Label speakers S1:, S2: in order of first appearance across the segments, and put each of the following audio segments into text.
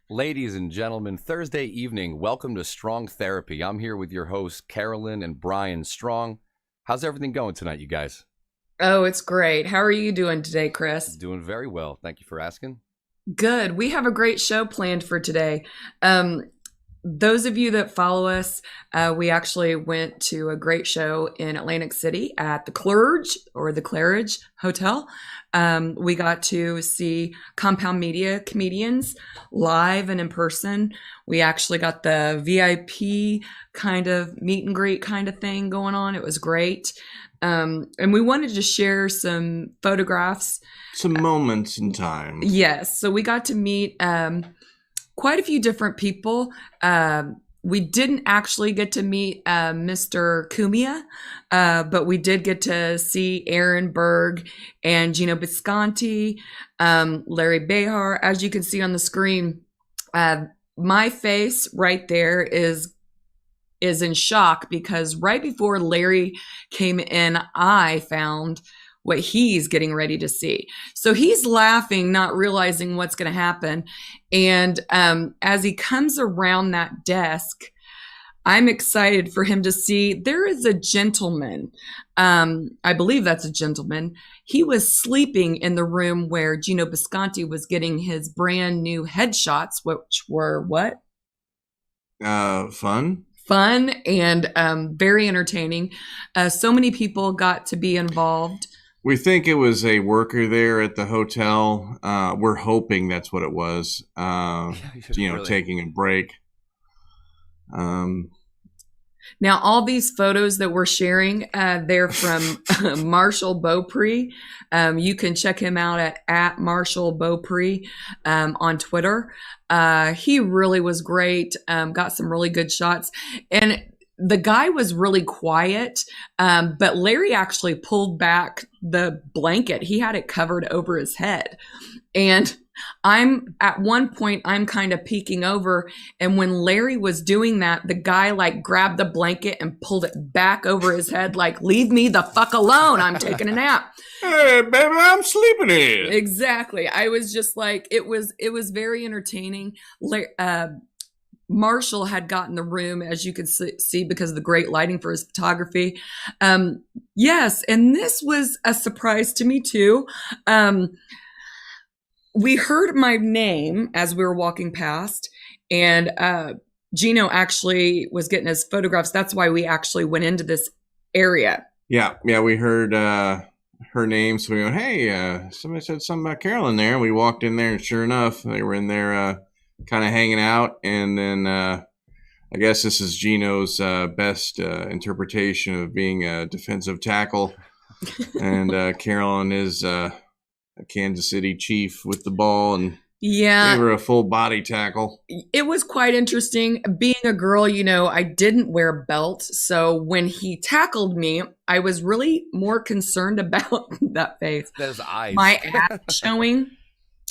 S1: Ladies and gentlemen, Thursday evening, welcome to Strong Therapy. I'm here with your hosts, Carolyn and Brian Strong. How's everything going tonight, you guys?
S2: Oh, it's great. How are you doing today, Chris?
S1: Doing very well. Thank you for asking.
S2: Good. We have a great show planned for today. Those of you that follow us, we actually went to a great show in Atlantic City at the Coolidge or the Claridge Hotel. We got to see Compound Media comedians live and in person. We actually got the VIP kind of meet and greet kind of thing going on. It was great. And we wanted to share some photographs.
S3: Some moments in time.
S2: Yes. So we got to meet quite a few different people. We didn't actually get to meet Mr. Cumia, but we did get to see Aaron Berg and Gino Bisconti, Larry Behar. As you can see on the screen, my face right there is in shock because right before Larry came in, I found what he's getting ready to see. So he's laughing, not realizing what's going to happen. And as he comes around that desk, I'm excited for him to see there is a gentleman. I believe that's a gentleman. He was sleeping in the room where Gino Bisconti was getting his brand new headshots, which were what?
S3: Fun
S2: And very entertaining. So many people got to be involved.
S3: We think it was a worker there at the hotel. We're hoping that's what it was. Really? Taking a break.
S2: Now, all these photos that we're sharing, they're from Marshall Beaupre. You can check him out at Marshall Beaupre on Twitter. He really was great. Got some really good shots. And the guy was really quiet, but Larry actually pulled back the blanket. He had it covered over his head. And at one point, I'm kind of peeking over. And when Larry was doing that, the guy like grabbed the blanket and pulled it back over his head, like, leave me the fuck alone. I'm taking a nap.
S3: Hey, baby, I'm sleeping here.
S2: Exactly. I was just like, it was very entertaining. Marshall had gotten the room, as you can see, because of the great lighting for his photography. Yes, and this was a surprise to me too. We heard my name as we were walking past, and Gino actually was getting his photographs. That's why we actually went into this area.
S3: Yeah, we heard her name, so we went, hey, somebody said something about Carolyn there. We walked in there, and sure enough, they were in there kind of hanging out, and then I guess this is Gino's best interpretation of being a defensive tackle, and Carolyn is a Kansas City Chief with the ball, and gave her a full body tackle.
S2: It was quite interesting. Being a girl, I didn't wear a belt, so when he tackled me, I was really more concerned about that face.
S1: Those eyes.
S2: My ass showing.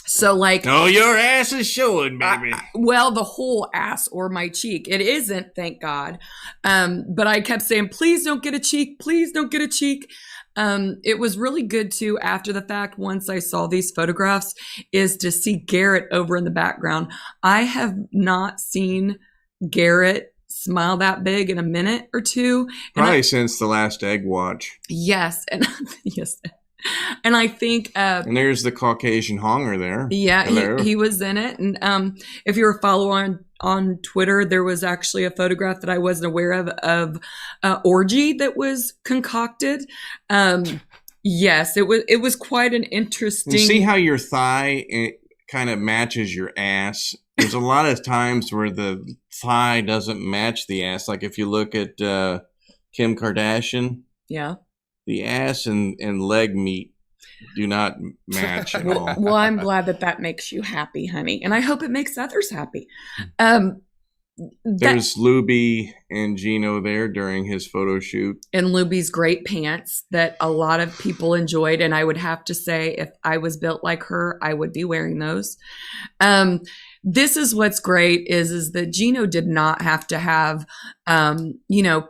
S2: So like,
S3: oh, your ass is showing, baby.
S2: Well, the whole ass or my cheek. It isn't, thank God. But I kept saying, please don't get a cheek. Please don't get a cheek. It was really good too, after the fact, once I saw these photographs, is to see Garrett over in the background. I have not seen Garrett smile that big in a minute or two.
S3: Probably since the last Egg Watch.
S2: Yes. And yes. And I think
S3: and there's the Caucasian honger there.
S2: Yeah, he was in it. And if you were following on Twitter, there was actually a photograph that I wasn't aware of orgy that was concocted. Yes, it was quite an interesting.
S3: And see how your thigh kind of matches your ass. There's a lot of times where the thigh doesn't match the ass. Like if you look at Kim Kardashian,
S2: Yeah.
S3: the ass and leg meat do not match at all.
S2: Well, I'm glad that makes you happy, honey. And I hope it makes others happy. Um,
S3: There's Luby and Gino there during his photo shoot.
S2: And Luby's great pants that a lot of people enjoyed. And I would have to say, if I was built like her, I would be wearing those. This is what's great is that Gino did not have to have,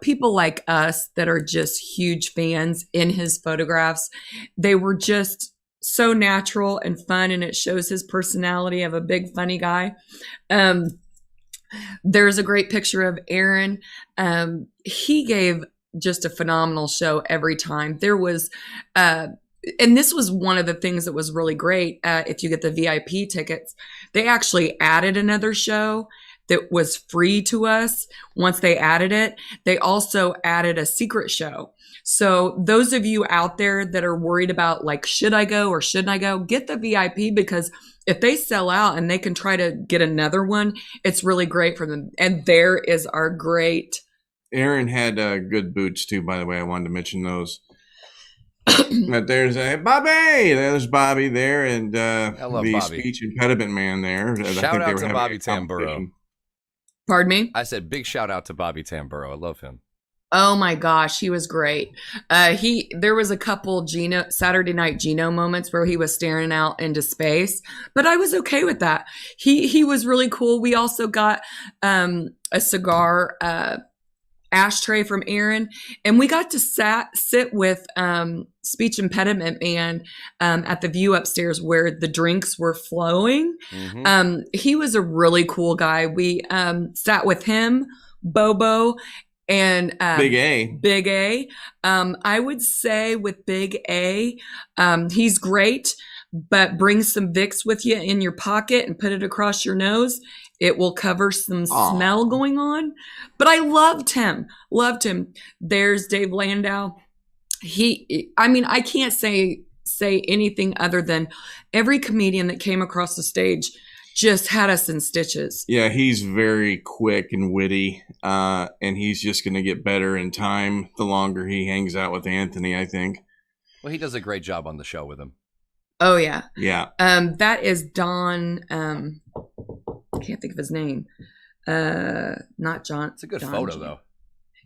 S2: people like us that are just huge fans in his photographs. They were just so natural and fun, and it shows his personality of a big, funny guy. There's a great picture of Aaron. He gave just a phenomenal show every time. There was, and this was one of the things that was really great. If you get the VIP tickets, they actually added another show that was free to us. Once they added it, they also added a secret show. So those of you out there that are worried about like, should I go or shouldn't I go, get the VIP, because if they sell out and they can try to get another one, it's really great for them. And there is our great.
S3: Aaron had good boots too, by the way. I wanted to mention those. But there's Bobby. There's Bobby there, and the
S1: Bobby.
S3: speech impediment man there.
S1: Shout out to Bobby Tamburo.
S2: Pardon me?
S1: I said big shout out to Bobby Tamburo. I love him.
S2: Oh my gosh, he was great. There was a couple Saturday Night Gino moments where he was staring out into space, but I was okay with that. He was really cool. We also got a cigar ashtray from Aaron, and we got to sit with speech impediment man at the view upstairs where the drinks were flowing. Mm-hmm. He was a really cool guy. We sat with him, Bobo, and Big A. I would say with Big A, he's great, but bring some Vicks with you in your pocket and put it across your nose. It will cover some smell going on. But I loved him. There's Dave Landau. I can't say anything other than every comedian that came across the stage just had us in stitches.
S3: Yeah, he's very quick and witty, and he's just going to get better in time the longer he hangs out with Anthony, I think.
S1: Well, he does a great job on the show with him.
S2: Oh, yeah.
S3: Yeah.
S2: That is Don, I can't think of his name. Not John.
S1: It's a good
S2: Don
S1: photo,
S2: G.
S1: though.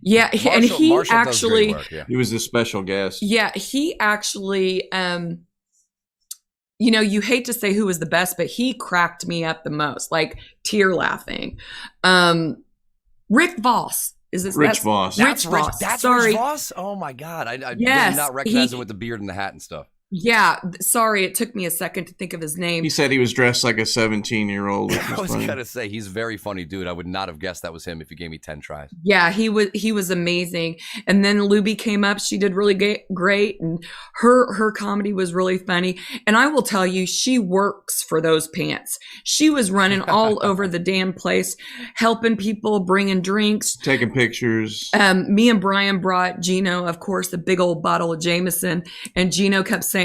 S2: Yeah, and he
S1: Marshall
S2: actually,
S1: work, yeah.
S3: He was a special guest.
S2: Yeah, he actually, you hate to say who was the best, but he cracked me up the most, like tear laughing. Rick Voss. Is this
S3: Rich Voss?
S2: Rich Voss.
S1: That's
S2: sorry.
S1: Rich Voss? Oh my God. I did not recognize him with the beard and the hat and stuff.
S2: Yeah, sorry, it took me a second to think of his name.
S3: He said he was dressed like a 17-year-old.
S1: I was going to say, he's a very funny dude. I would not have guessed that was him if you gave me 10 tries.
S2: Yeah, he was amazing. And then Luby came up. She did really great. And her comedy was really funny. And I will tell you, she works for those pants. She was running all over the damn place, helping people, bringing drinks.
S3: Taking pictures.
S2: Me and Brian brought Gino, of course, a big old bottle of Jameson. And Gino kept saying,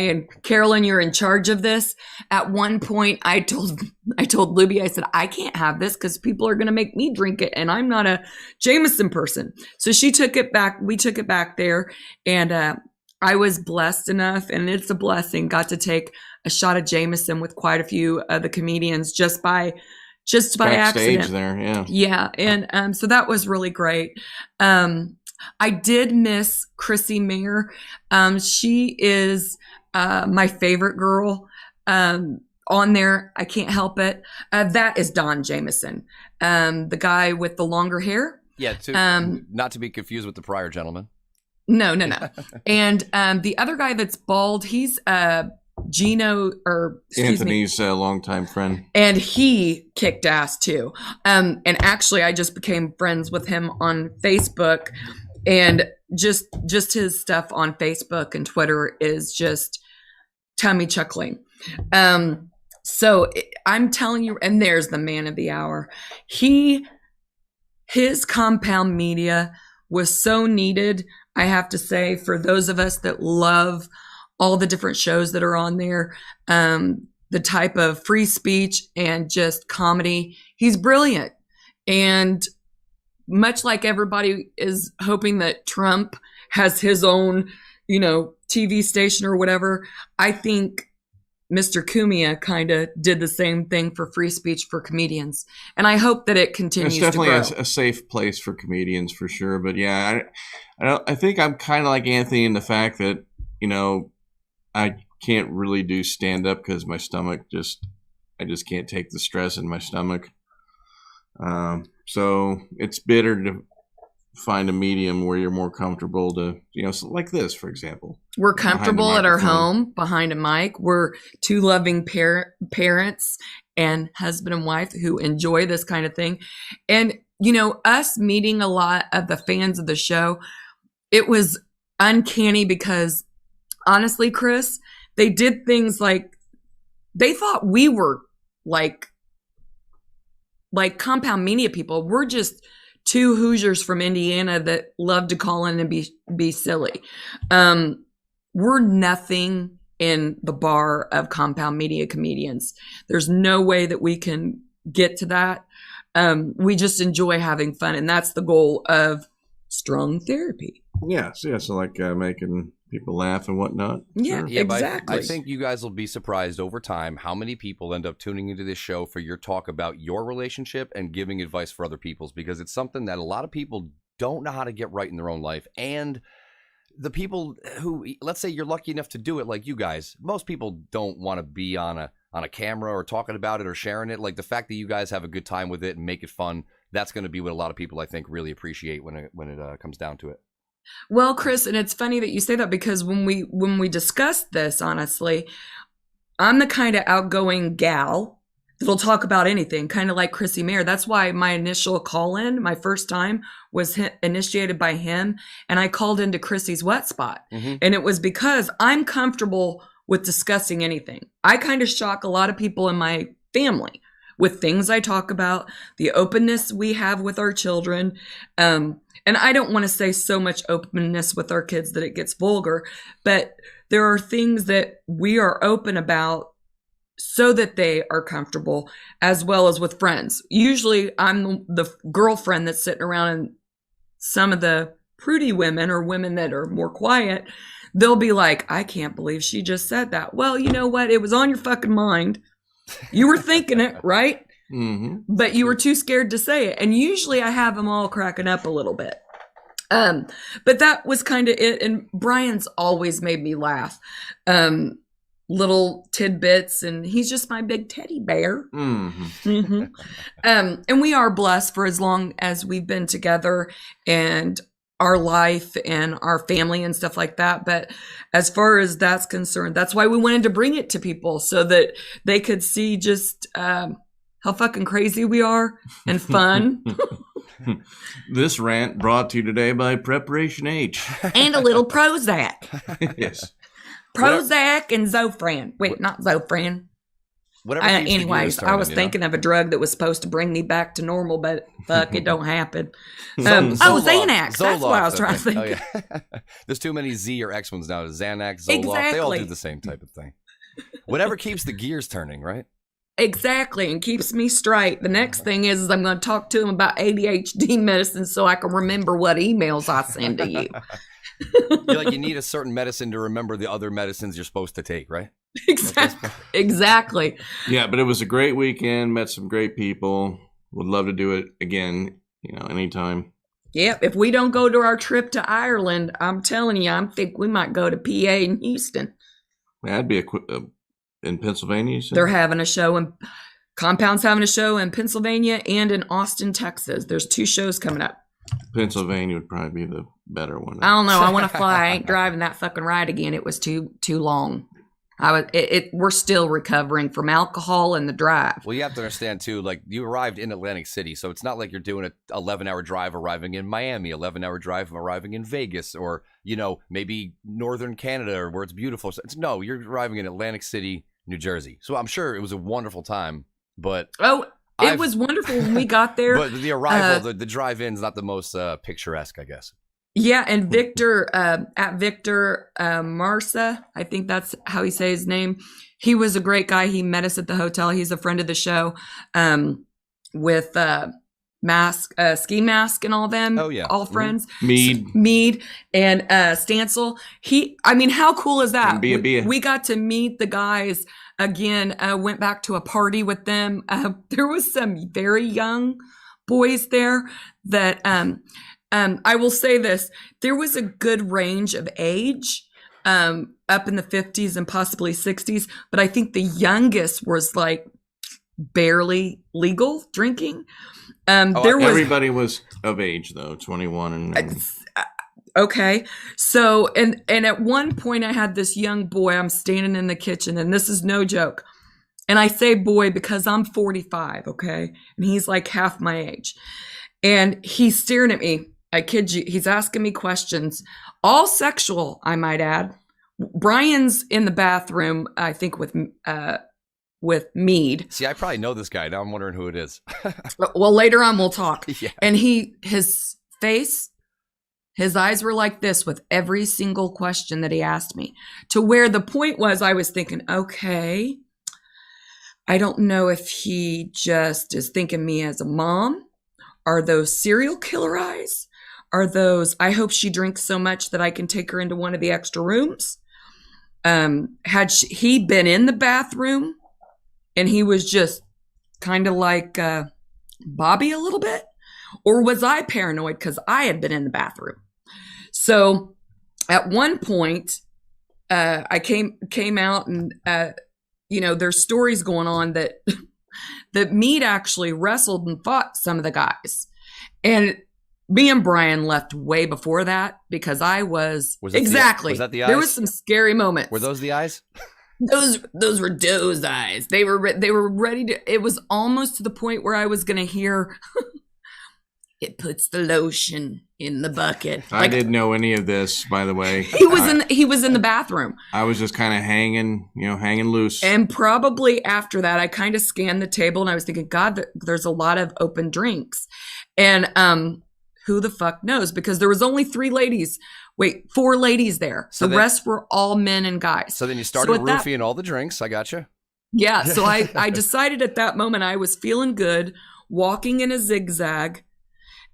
S2: Carolyn, you're in charge of this. At one point, I told Luby, I said, I can't have this because people are going to make me drink it, and I'm not a Jameson person. So she took it back. We took it back there, and I was blessed enough, and it's a blessing, got to take a shot of Jameson with quite a few of the comedians just by accident.
S3: There, yeah.
S2: Yeah, and so that was really great. I did miss Chrissy Mayer. She is my favorite girl on there. I can't help it. That is Don Jameson, the guy with the longer hair.
S1: Yeah, not to be confused with the prior gentleman.
S2: No. And the other guy that's bald, he's Gino, or
S3: Anthony's longtime friend.
S2: And he kicked ass too. And actually, I just became friends with him on Facebook. And just his stuff on Facebook and Twitter is just tummy chuckling. So I'm telling you, and there's the man of the hour. His compound media was so needed, I have to say, for those of us that love all the different shows that are on there, the type of free speech and just comedy. He's brilliant. And much like everybody is hoping that Trump has his own, TV station or whatever, I think Mr. Cumia kind of did the same thing for free speech for comedians. And I hope that it continues to grow.
S3: It's definitely a safe place for comedians for sure. But yeah, I think I'm kind of like Anthony in the fact that, I can't really do stand up because my stomach I just can't take the stress in my stomach. So it's better to find a medium where you're more comfortable to, like this, for example.
S2: We're comfortable at our home behind a mic. We're two loving parents and husband and wife who enjoy this kind of thing. And, us meeting a lot of the fans of the show, it was uncanny because honestly, Chris, they did things like they thought we were like compound media people. We're just two Hoosiers from Indiana that love to call in and be silly. We're nothing in the bar of compound media comedians. There's no way that we can get to that. We just enjoy having fun, and that's the goal of Strong Therapy.
S3: Yeah, so like making people laugh and whatnot.
S2: Yeah,
S1: yeah,
S2: exactly.
S1: I think you guys will be surprised over time how many people end up tuning into this show for your talk about your relationship and giving advice for other people's, because it's something that a lot of people don't know how to get right in their own life. And the people who, let's say you're lucky enough to do it like you guys, most people don't want to be on a camera or talking about it or sharing it. Like the fact that you guys have a good time with it and make it fun, that's going to be what a lot of people, I think, really appreciate when it comes down to it.
S2: Well, Chris, and it's funny that you say that because when we discussed this, honestly, I'm the kind of outgoing gal that'll talk about anything, kind of like Chrissy Mayer. That's why my initial call-in, my first time, was initiated by him, and I called into Chrissy's wet spot. Mm-hmm. And it was because I'm comfortable with discussing anything. I kind of shock a lot of people in my family with things I talk about, the openness we have with our children. And I don't want to say so much openness with our kids that it gets vulgar, but there are things that we are open about so that they are comfortable, as well as with friends. Usually I'm the girlfriend that's sitting around, and some of the prudy women or women that are more quiet, they'll be like, I can't believe she just said that. Well, you know what? It was on your fucking mind. You were thinking it, right? Mm-hmm. But you were too scared to say it. And usually I have them all cracking up a little bit. But that was kind of it. And Brian's always made me laugh. Little tidbits, and he's just my big teddy bear. Mm-hmm. Mm-hmm. And we are blessed for as long as we've been together and our life and our family and stuff like that. But as far as that's concerned, that's why we wanted to bring it to people so that they could see just how fucking crazy we are and fun.
S3: This rant brought to you today by Preparation H.
S2: And a little Prozac.
S3: Yes.
S2: Prozac and Zofran. Wait, not Zofran. Anyways, I was thinking of a drug that was supposed to bring me back to normal, but fuck, it don't happen. Xanax. That's what I was trying to think. Oh,
S1: yeah. There's too many Z or X ones now. Xanax, Zoloft, exactly. They all do the same type of thing. Whatever keeps the gears turning, right?
S2: Exactly, and keeps me straight. The next thing is I'm going to talk to him about ADHD medicine so I can remember what emails I send to you.
S1: You need a certain medicine to remember the other medicines you're supposed to take, right?
S2: Exactly.
S3: Yeah, but it was a great weekend. Met some great people. Would love to do it again, anytime.
S2: Yep. If we don't go to our trip to Ireland, I'm telling you, I think we might go to PA and Houston.
S3: That'd be in Pennsylvania.
S2: They're having a show, and Compound's having a show in Pennsylvania and in Austin, Texas. There's 2 shows coming up.
S3: Pennsylvania would probably be the better one.
S2: I don't know. I want to fly. I ain't driving that fucking ride again. It was too long. We're still recovering from alcohol and the drive.
S1: Well, you have to understand too, like you arrived in Atlantic City, so it's not like you're doing an 11-hour drive arriving in Miami, 11-hour drive arriving in Vegas, or maybe northern Canada, or where it's beautiful. No, you're arriving in Atlantic City, New Jersey. So I'm sure it was a wonderful time, but
S2: it was wonderful when we got there.
S1: But the arrival, the drive-in's not the most picturesque, I guess.
S2: Yeah, and Victor, at Victor Marsa, I think that's how he says his name. He was a great guy. He met us at the hotel. He's a friend of the show with Ski Mask and all them.
S1: Oh, yeah.
S2: All friends.
S3: Mead
S2: and Stancil. How cool is that?
S3: And Bia.
S2: We got to meet the guys again. Went back to a party with them. There was some very young boys there that I will say this. There was a good range of age, up in the 50s and possibly 60s, but I think the youngest was like barely legal drinking.
S3: Everybody was of age though, 21 and
S2: okay. So and at one point I had this young boy. I'm standing in the kitchen, and this is no joke. And I say boy because I'm 45, okay? And he's like half my age. And he's staring at me. I kid you. He's asking me questions, all sexual, I might add. Brian's in the bathroom, I think, with Mead.
S1: See, I probably know this guy. Now I'm wondering who it is.
S2: Well, later on we'll talk.
S1: Yeah.
S2: And his face, his eyes were like this with every single question that he asked me, to where the point was I was thinking, okay, I don't know if he just is thinking me as a mom. Are those serial killer eyes? Are those, I hope she drinks so much that I can take her into one of the extra rooms? Had he been in the bathroom and he was just kind of like Bobby a little bit? Or was I paranoid because I had been in the bathroom? So at one point, I came out and, there's stories going on that that Mead actually wrestled and fought some of the guys. And me and Brian left way before that because I was exactly.
S1: Was that the eyes?
S2: There was some scary moments.
S1: Were those the eyes?
S2: Those were those eyes. They were ready to. It was almost to the point where I was going to hear. It puts the lotion in the bucket.
S3: I didn't know any of this, by the way.
S2: He was in the bathroom.
S3: I was just kind of hanging loose.
S2: And probably after that, I kind of scanned the table and I was thinking, God, there's a lot of open drinks. And who the fuck knows? Because there was only 4 ladies there. So the rest were all men and guys.
S1: So then you started roofing all the drinks. I gotcha.
S2: Yeah. So I decided at that moment I was feeling good, walking in a zigzag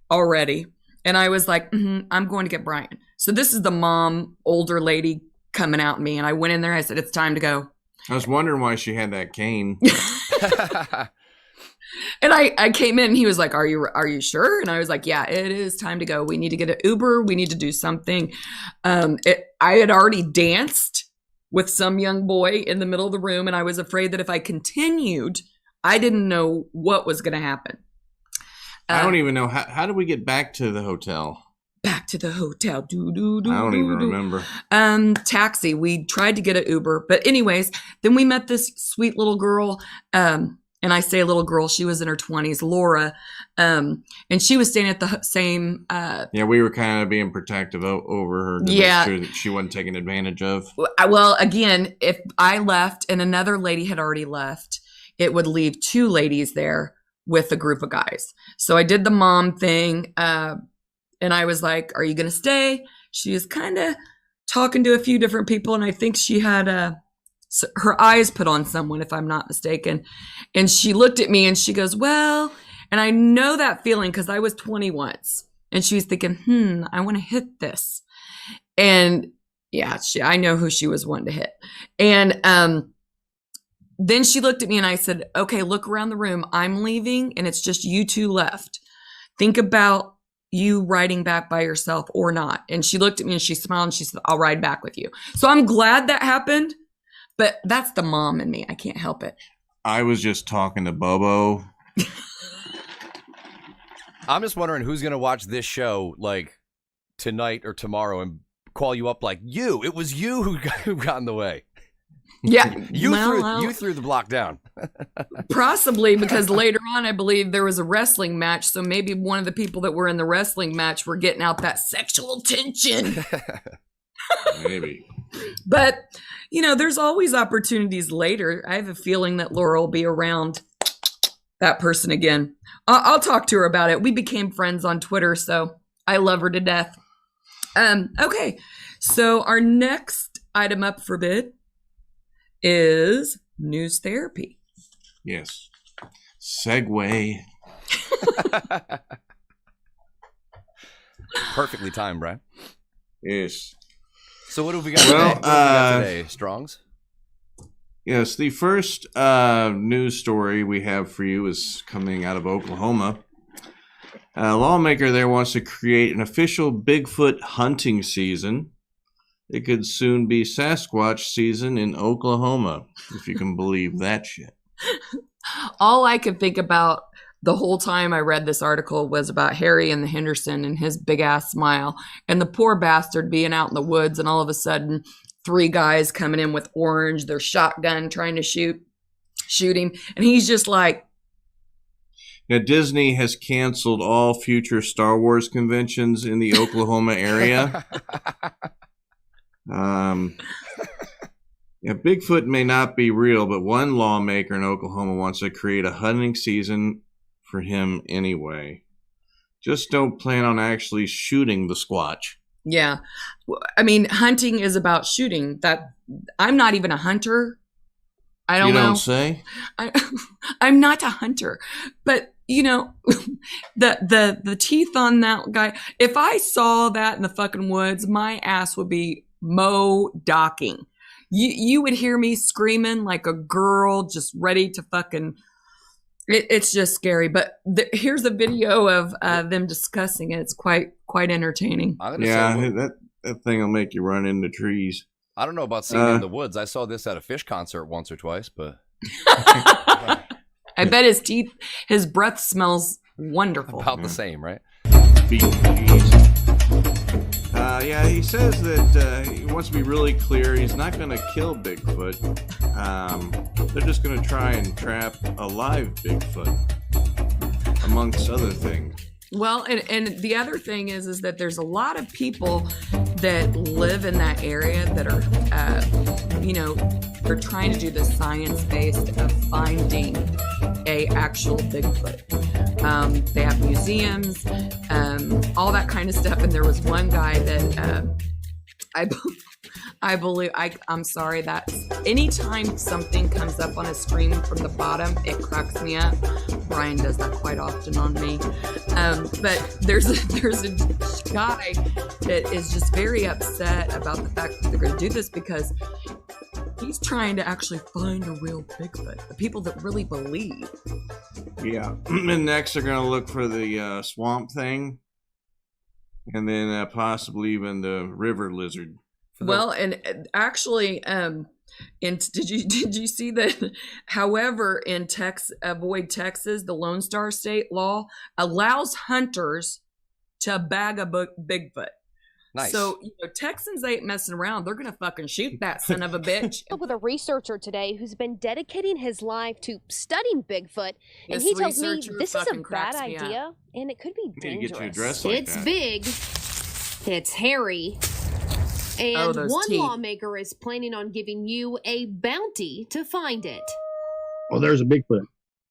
S2: already. And I was like, I'm going to get Brian. So this is the mom, older lady coming at me. And I went in there. I said, it's time to go.
S3: I was wondering why she had that cane.
S2: And I came in and he was like, are you sure? And I was like, yeah, it is time to go. We need to get an Uber. We need to do something. I had already danced with some young boy in the middle of the room. And I was afraid that if I continued, I didn't know what was going to happen.
S3: I don't even know. How did we get back to the hotel?
S2: Back to the hotel.
S3: I don't even remember.
S2: Taxi. We tried to get an Uber. But anyways, then we met this sweet little girl. And I say little girl, she was in her 20s, Laura. And she was staying at the same.
S3: We were kind of being protective over her to make sure that she wasn't taken advantage of.
S2: Well, again, if I left and another lady had already left, it would leave 2 ladies there with a group of guys. So I did the mom thing. And I was like, are you going to stay? She was kind of talking to a few different people. And I think she had her eyes put on someone, if I'm not mistaken. And she looked at me and she goes, well, and I know that feeling because I was 20 once. And she was thinking, I want to hit this. And yeah, I know who she was wanting to hit. And then she looked at me and I said, okay, look around the room. I'm leaving and it's just you 2 left. Think about you riding back by yourself or not. And she looked at me and she smiled and she said, I'll ride back with you. So I'm glad that happened, but that's the mom in me. I can't help it.
S3: I was just talking to Bobo.
S1: I'm just wondering who's going to watch this show like tonight or tomorrow and call you up like, it was you who got in the way.
S2: Yeah.
S1: You threw the block down.
S2: Possibly because later on, I believe there was a wrestling match. So maybe one of the people that were in the wrestling match were getting out that sexual tension.
S3: Maybe.
S2: But, there's always opportunities later. I have a feeling that Laura will be around that person again. I'll talk to her about it. We became friends on Twitter, so I love her to death. Okay. So our next item up for bid is news therapy.
S3: Yes. Segue.
S1: Perfectly timed, Brian.
S3: Yes.
S1: So what have we got today?
S3: Well,
S1: What have we got today, Strongs?
S3: Yes, the first news story we have for you is coming out of Oklahoma. A lawmaker there wants to create an official Bigfoot hunting season. It could soon be Sasquatch season in Oklahoma, if you can believe that shit.
S2: All I could think about the whole time I read this article was about Harry and the Henderson and his big ass smile and the poor bastard being out in the woods, and all of a sudden 3 guys coming in with orange, their shotgun trying to shoot him, and he's just like.
S3: Now, Disney has canceled all future Star Wars conventions in the Oklahoma area. Yeah, Bigfoot may not be real, but one lawmaker in Oklahoma wants to create a hunting season for him anyway. Just don't plan on actually shooting the Squatch.
S2: Yeah. I mean, hunting is about shooting. That I'm not even a hunter. I don't know.
S3: You don't say?
S2: I'm not a hunter. But, you know, the teeth on that guy, if I saw that in the fucking woods, my ass would be docking. You would hear me screaming like a girl just ready to fucking. It's just scary. But here's a video of them discussing it. It's quite entertaining.
S3: Yeah, that thing will make you run into trees.
S1: I don't know about seeing it in the woods. I saw this at a Fish concert once or twice, but
S2: I bet his breath smells wonderful.
S1: About the same, right?
S3: Yeah, he says that he wants to be really clear. He's not going to kill Bigfoot. They're just going to try and trap a live Bigfoot, amongst other things.
S2: Well, and the other thing is that there's a lot of people that live in that area that are, they're trying to do the science-based of finding a actual Bigfoot. They have museums, all that kind of stuff. And there was one guy that I believe, I'm sorry, that anytime something comes up on a screen from the bottom, it cracks me up. Brian does that quite often on me. But there's a guy that is just very upset about the fact that they're going to do this because he's trying to actually find a real Bigfoot, the people that really believe.
S3: Yeah. And next they're going to look for the swamp thing, and then possibly even the river lizard.
S2: Well, and actually, and did you see that? However, in Avoid Texas, the Lone Star State law allows hunters to bag a Bigfoot.
S1: Nice.
S2: So Texans ain't messing around. They're gonna fucking shoot that son of a bitch.
S4: With a researcher today who's been dedicating his life to studying Bigfoot, and he tells me this is a bad idea and it could be dangerous. It's big, it's hairy. And one lawmaker is planning on giving you a bounty to find it.
S5: Oh, there's a Bigfoot.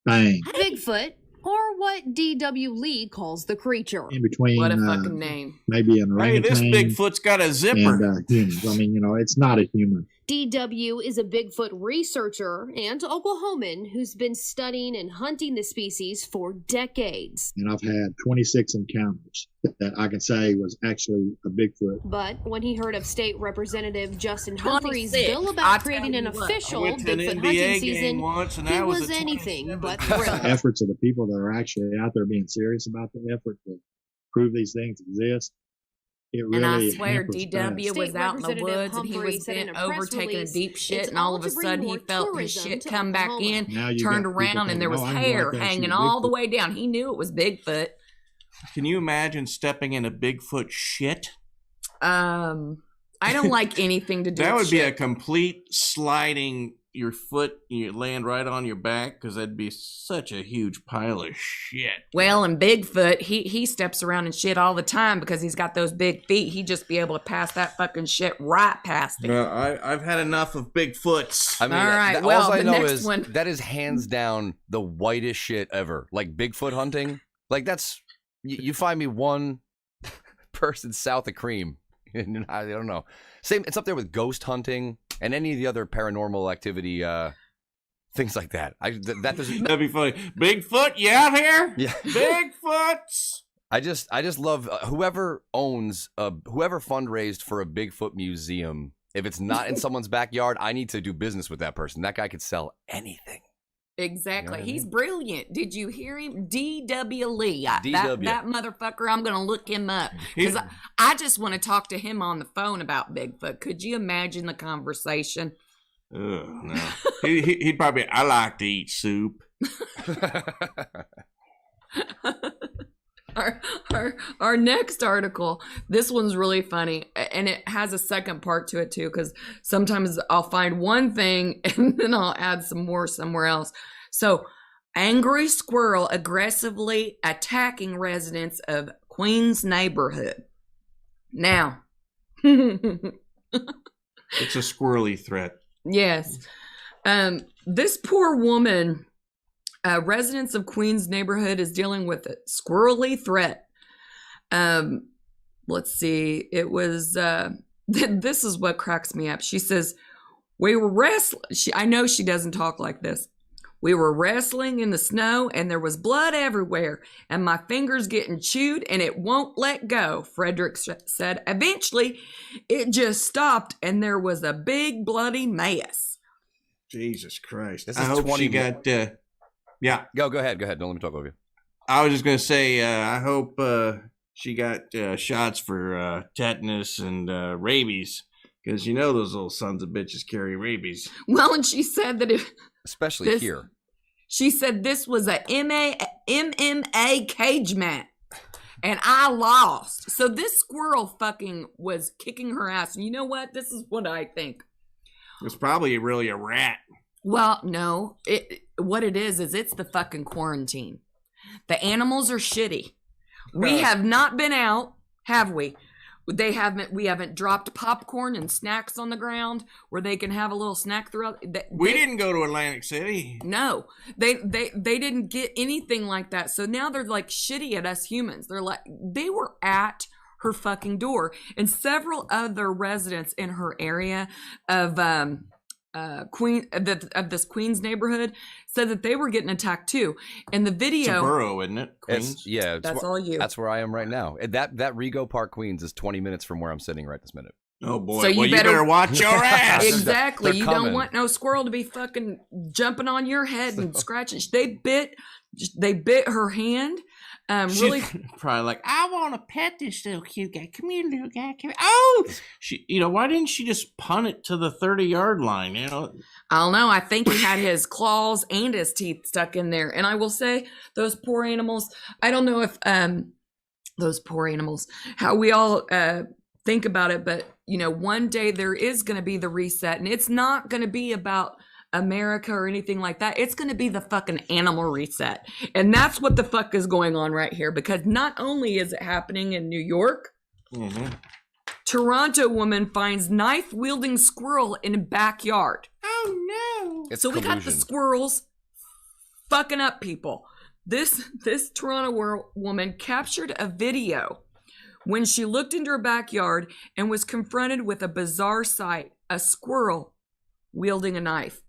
S5: Bang.
S4: Bigfoot, or what D.W. Lee calls the creature.
S5: In between.
S2: What a fucking name.
S5: Maybe an orangutan.
S3: Hey, this Bigfoot's got a zipper.
S5: And humans. I mean, it's not a human.
S4: D.W. is a Bigfoot researcher and Oklahoman who's been studying and hunting the species for decades.
S5: And I've had 26 encounters that I can say was actually a Bigfoot.
S4: But when he heard of State Representative Justin Humphrey's bill about creating an official Bigfoot hunting season, he was anything but thrilled.
S5: The efforts of the people that are actually out there being serious about the effort to prove these things exist. Really,
S2: and I swear, DW was out in the woods and he was bent over taking a deep shit, and all of a sudden he felt his shit come back in, turned around, and there was hair hanging all the way down. He knew it was Bigfoot.
S3: Can you imagine stepping in a Bigfoot shit?
S2: I don't like anything to do with
S3: that would be
S2: shit.
S3: a complete sliding your foot, you land right on your back, because that'd be such a huge pile of shit.
S2: Well, and Bigfoot, he steps around and shit all the time because he's got those big feet. He'd just be able to pass that fucking shit right past him.
S3: I've had enough of Bigfoots.
S1: I mean,
S2: all right,
S1: all I know is that is hands down the whitest shit ever. Like Bigfoot hunting, like that's you find me one person south of cream. I don't know. Same. It's up there with ghost hunting and any of the other paranormal activity Things like that. That doesn't.
S3: That'd be funny. Bigfoot, you out here?
S1: Yeah.
S3: Bigfoots.
S1: I just love whoever fundraised for a Bigfoot museum. If it's not in someone's backyard, I need to do business with that person. That guy could sell anything.
S2: Exactly. He's brilliant. Did you hear him? D.W. Lee. That motherfucker, I'm going to look him up. Because I just want to talk to him on the phone about Bigfoot. Could you imagine the conversation?
S3: No. He'd probably, I like to eat soup.
S2: Our next article, this one's really funny, and it has a second part to it too, because sometimes I'll find one thing and then I'll add some more somewhere else. So, angry squirrel aggressively attacking residents of Queens neighborhood. Now,
S3: it's a squirrely threat.
S2: Yes. This poor woman, residents of Queens neighborhood, is dealing with a squirrely threat. Let's see. It was, this is what cracks me up. She says, we were wrestling. I know she doesn't talk like this. We were wrestling in the snow and there was blood everywhere and my fingers getting chewed and it won't let go, Frederick said. Eventually, it just stopped and there was a big bloody mess.
S3: Jesus Christ.
S1: This
S3: I
S1: is
S3: hope
S1: 20
S3: she got, yeah.
S1: Go ahead. Don't let me talk over you.
S3: I was just going to say, I hope she got shots for tetanus and rabies. Because you know those little sons of bitches carry rabies.
S2: Well, and she said that
S1: especially here.
S2: She said this was a MMA cage match. And I lost. So this squirrel fucking was kicking her ass. And you know what? This is what I think.
S3: It's probably really a rat.
S2: Well, no. What it is it's the fucking quarantine. The animals are shitty. We have not been out, have we? We haven't dropped popcorn and snacks on the ground where they can have a little snack throughout.
S3: We didn't go to Atlantic City.
S2: No, they didn't get anything like that. So now they're like shitty at us humans. They're like, they were at her fucking door, and several other residents in her area of this Queens neighborhood said that they were getting attacked too. And the video,
S3: it's a borough, isn't it? Queens?
S2: That's all you.
S1: That's where I am right now. That Rego Park, Queens, is 20 minutes from where I'm sitting right this minute.
S3: Oh boy!
S2: So
S3: you better watch your ass.
S2: Exactly.
S1: They're
S2: you
S1: coming.
S2: Don't want no squirrel to be fucking jumping on your head and scratching. They bit her hand. Really,
S3: probably like, I want to pet this little cute guy. Come here, little guy. Come here. Oh, why didn't she just punt it to the 30-yard line?
S2: I don't know. I think he had his claws and his teeth stuck in there. And I will say, those poor animals. I don't know if those poor animals, how we all think about it, but one day there is going to be the reset, and it's not going to be about America or anything like that. It's going to be the fucking animal reset. And that's what the fuck is going on right here, because not only is it happening in New York, Toronto woman finds knife wielding squirrel in backyard.
S3: Oh no.
S2: So we got the squirrels fucking up people. This Toronto woman captured a video when she looked into her backyard and was confronted with a bizarre sight, a squirrel wielding a knife.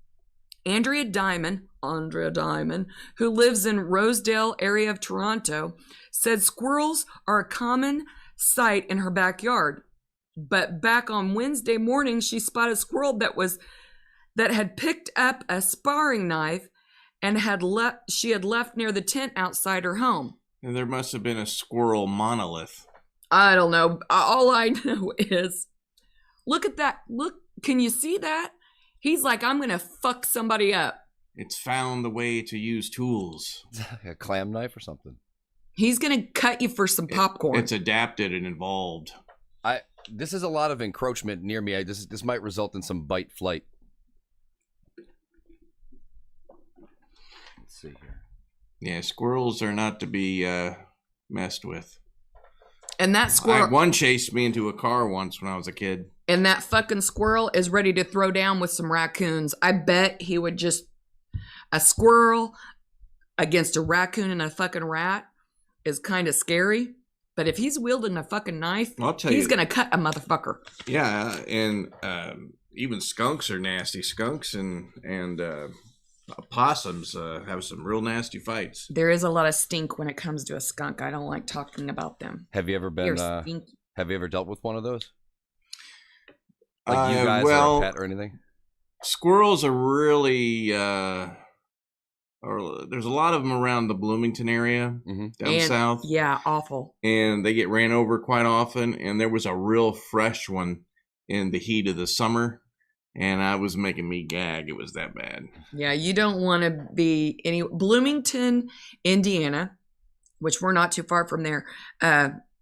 S2: Andrea Diamond, who lives in Rosedale area of Toronto, said squirrels are a common sight in her backyard. But back on Wednesday morning, she spotted a squirrel that had picked up a sparring knife and she had left near the tent outside her home.
S3: And there must have been a squirrel monolith.
S2: I don't know. All I know is, look at that. Look, can you see that? He's like, I'm going to fuck somebody up.
S3: It's found the way to use tools.
S1: A clam knife or something.
S2: He's going to cut you for some popcorn.
S3: It's adapted and evolved.
S1: This is a lot of encroachment near me. This might result in some bite flight. Let's see here.
S3: Yeah, squirrels are not to be messed with.
S2: And that squirrel...
S3: One chased me into a car once when I was a kid.
S2: And that fucking squirrel is ready to throw down with some raccoons. I bet he would just... A squirrel against a raccoon and a fucking rat is kind of scary. But if he's wielding a fucking knife, he's going to cut a motherfucker.
S3: Yeah, and even skunks are nasty. Skunks and Opossums have some real nasty fights.
S2: There is a lot of stink when it comes to a skunk. I don't like talking about them.
S1: Have you ever been? Have you ever dealt with one of those? Like you guys or a pet or anything?
S3: Squirrels are really. There's a lot of them around the Bloomington area down south.
S2: Yeah, awful.
S3: And they get ran over quite often. And there was a real fresh one in the heat of the summer. And I was making me gag. It was that bad. Yeah,
S2: you don't want to be Bloomington, Indiana, which we're not too far from there,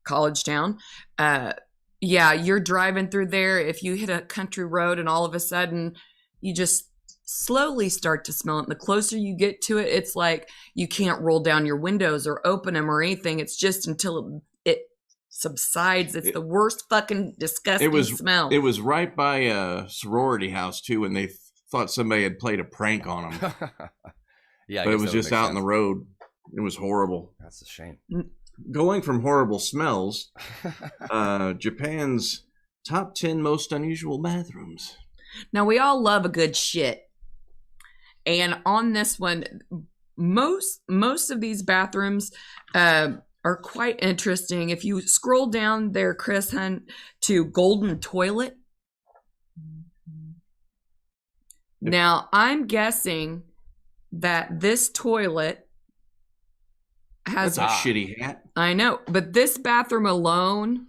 S2: college town. Yeah, you're driving through there. If you hit a country road and all of a sudden you just slowly start to smell it. And the closer you get to it, it's like you can't roll down your windows or open them or anything. It's just until it subsides. It's the worst fucking disgusting smell.
S3: It was right by a sorority house too, and they thought somebody had played a prank on them.
S1: Yeah,
S3: but it was just out in the road. It was horrible.
S1: That's a shame.
S3: Going from horrible smells, Japan's top 10 most unusual bathrooms.
S2: Now, we all love a good shit. And on this one, most of these bathrooms are quite interesting. If you scroll down there, Chris Hunt, to Golden Toilet. Now, I'm guessing that this toilet has...
S3: That's a shitty hat.
S2: I know, but this bathroom alone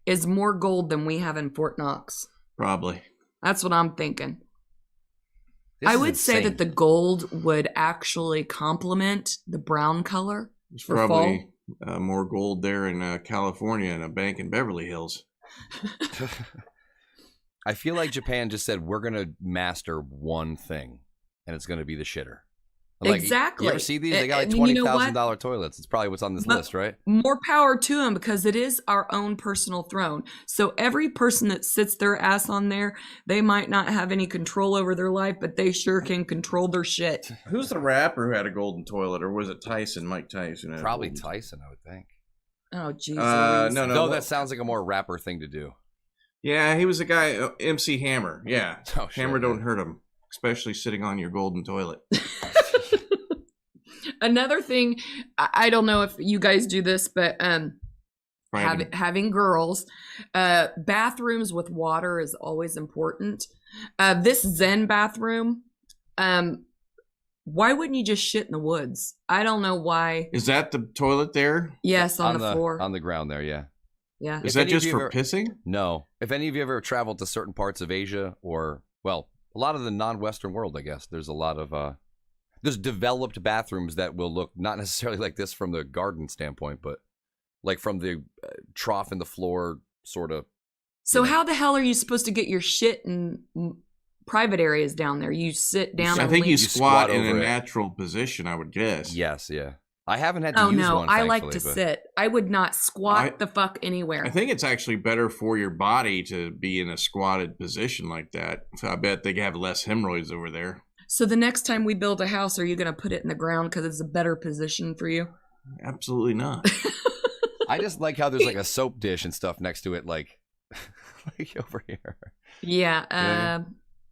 S2: is more gold than we have in Fort Knox.
S3: Probably.
S2: That's what I'm thinking. I would say that the gold would actually complement the brown color.
S3: There's probably more gold there in California in a bank in Beverly Hills.
S1: I feel like Japan just said, we're going to master one thing, and it's going to be the shitter. Like,
S2: exactly.
S1: You ever see these? They got like $20,000 toilets. It's probably what's on this list, right?
S2: More power to them, because it is our own personal throne. So every person that sits their ass on there, they might not have any control over their life, but they sure can control their shit.
S3: Who's the rapper who had a golden toilet, or was it Tyson, Mike Tyson?
S1: Probably Tyson, I would think.
S2: Oh, Jesus.
S1: No, that sounds like a more rapper thing to do.
S3: Yeah, he was a guy, MC Hammer. Yeah,
S1: oh, sure,
S3: Hammer don't hurt him, especially sitting on your golden toilet.
S2: Another thing, I don't know if you guys do this, but having girls, bathrooms with water is always important. This Zen bathroom, why wouldn't you just shit in the woods? I don't know why.
S3: Is that the toilet there?
S2: Yes, on the floor.
S1: On the ground there, yeah.
S2: Yeah.
S3: Is that just for pissing?
S1: No. If any of you ever traveled to certain parts of Asia or, well, a lot of the non-Western world, I guess, there's a lot of... There's developed bathrooms that will look not necessarily like this from the garden standpoint, but like from the trough in the floor sort of.
S2: So how the hell are you supposed to get your shit in private areas down there? You sit down.
S3: I think you squat in a natural position, I would guess.
S1: Yes, yeah. I haven't had to use one,
S2: I like to sit. I would not squat the fuck anywhere.
S3: I think it's actually better for your body to be in a squatted position like that. So I bet they have less hemorrhoids over there.
S2: So the next time we build a house, are you going to put it in the ground because it's a better position for you?
S3: Absolutely not.
S1: I just like how there's like a soap dish and stuff next to it, like over here.
S2: Yeah,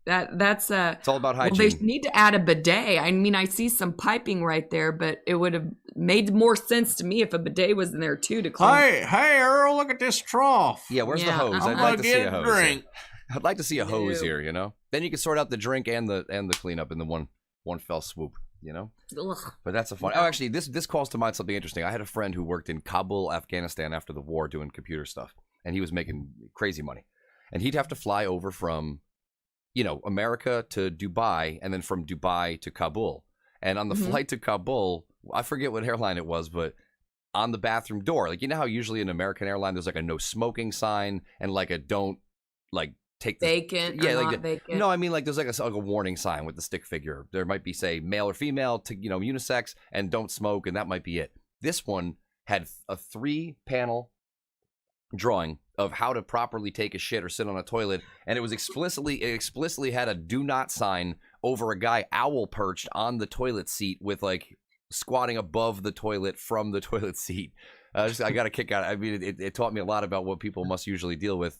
S2: that's
S1: it's all about hygiene.
S2: Well, they need to add a bidet. I mean, I see some piping right there, but it would have made more sense to me if a bidet was in there too to clean.
S3: Hey, Earl, look at this trough.
S1: Yeah, where's the hose? I'd like to see a hose. Drink. I'd like to see a hose here, you know? Then you can sort out the drink and the cleanup in the one fell swoop, you know?
S2: Ugh.
S1: But that's a fun... Oh, actually, this calls to mind something interesting. I had a friend who worked in Kabul, Afghanistan after the war doing computer stuff, and he was making crazy money. And he'd have to fly over from, you know, America to Dubai, and then from Dubai to Kabul. And on the flight to Kabul, I forget what airline it was, but on the bathroom door, like, you know how usually in American airline there's like a no smoking sign and like a don't, like, take the
S2: vacant or not vacant.
S1: No, I mean like there's like a warning sign with the stick figure. There might be, say, male or female, to, you know, unisex, and don't smoke, and that might be it. This one had a 3-panel drawing of how to properly take a shit or sit on a toilet, and it explicitly had a do not sign over a guy owl perched on the toilet seat with like squatting above the toilet from the toilet seat. I got a kick out. I mean, it taught me a lot about what people must usually deal with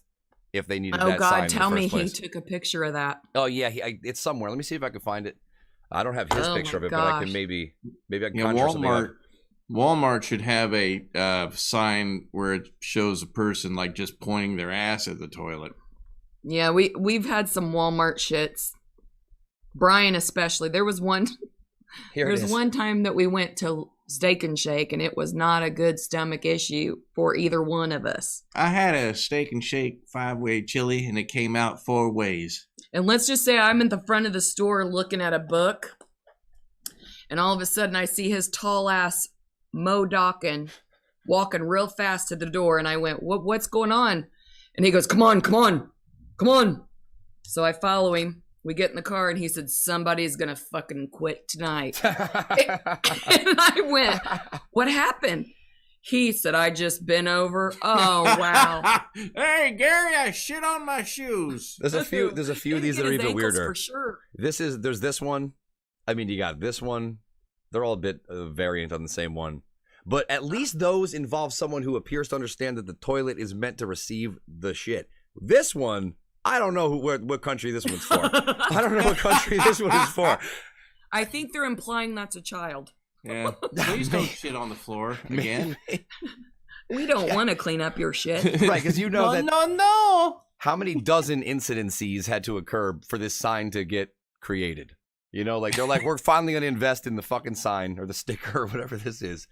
S1: if they needed that sign in the first place.
S2: He took a picture of that.
S1: Oh, yeah. It's somewhere. Let me see if I can find it. I don't have his picture of it, but I can maybe I can conjure something up.
S3: Walmart should have a sign where it shows a person like just pointing their ass at the toilet.
S2: Yeah, we've had some Walmart shits. Brian especially. There was one time that we went to Steak and Shake, and it was not a good stomach issue for either one of us.
S3: I had a Steak and Shake 5-way chili, and it came out 4 ways.
S2: And let's just say I'm in the front of the store looking at a book, and all of a sudden I see his tall ass Mo Dawkin walking real fast to the door, and I went, what's going on? And he goes, come on. So I follow him. We get in the car, and he said, somebody's gonna fucking quit tonight. And I went, what happened? He said, I just been over. Oh, wow.
S3: Hey, Gary, I shit on my shoes.
S1: There's a few of these that are even weirder.
S2: For sure.
S1: There's this one. I mean, you got this one. They're all a bit variant on the same one. But at least those involve someone who appears to understand that the toilet is meant to receive the shit. This one, I don't know what country this one's for. I don't know what country this one is for.
S2: I think they're implying that's a child.
S3: Yeah. Please don't shit on the floor again.
S2: We don't want to clean up your shit.
S1: Right, because you know that.
S3: No.
S1: How many dozen incidences had to occur for this sign to get created? You know, like they're like, we're finally going to invest in the fucking sign or the sticker or whatever this is.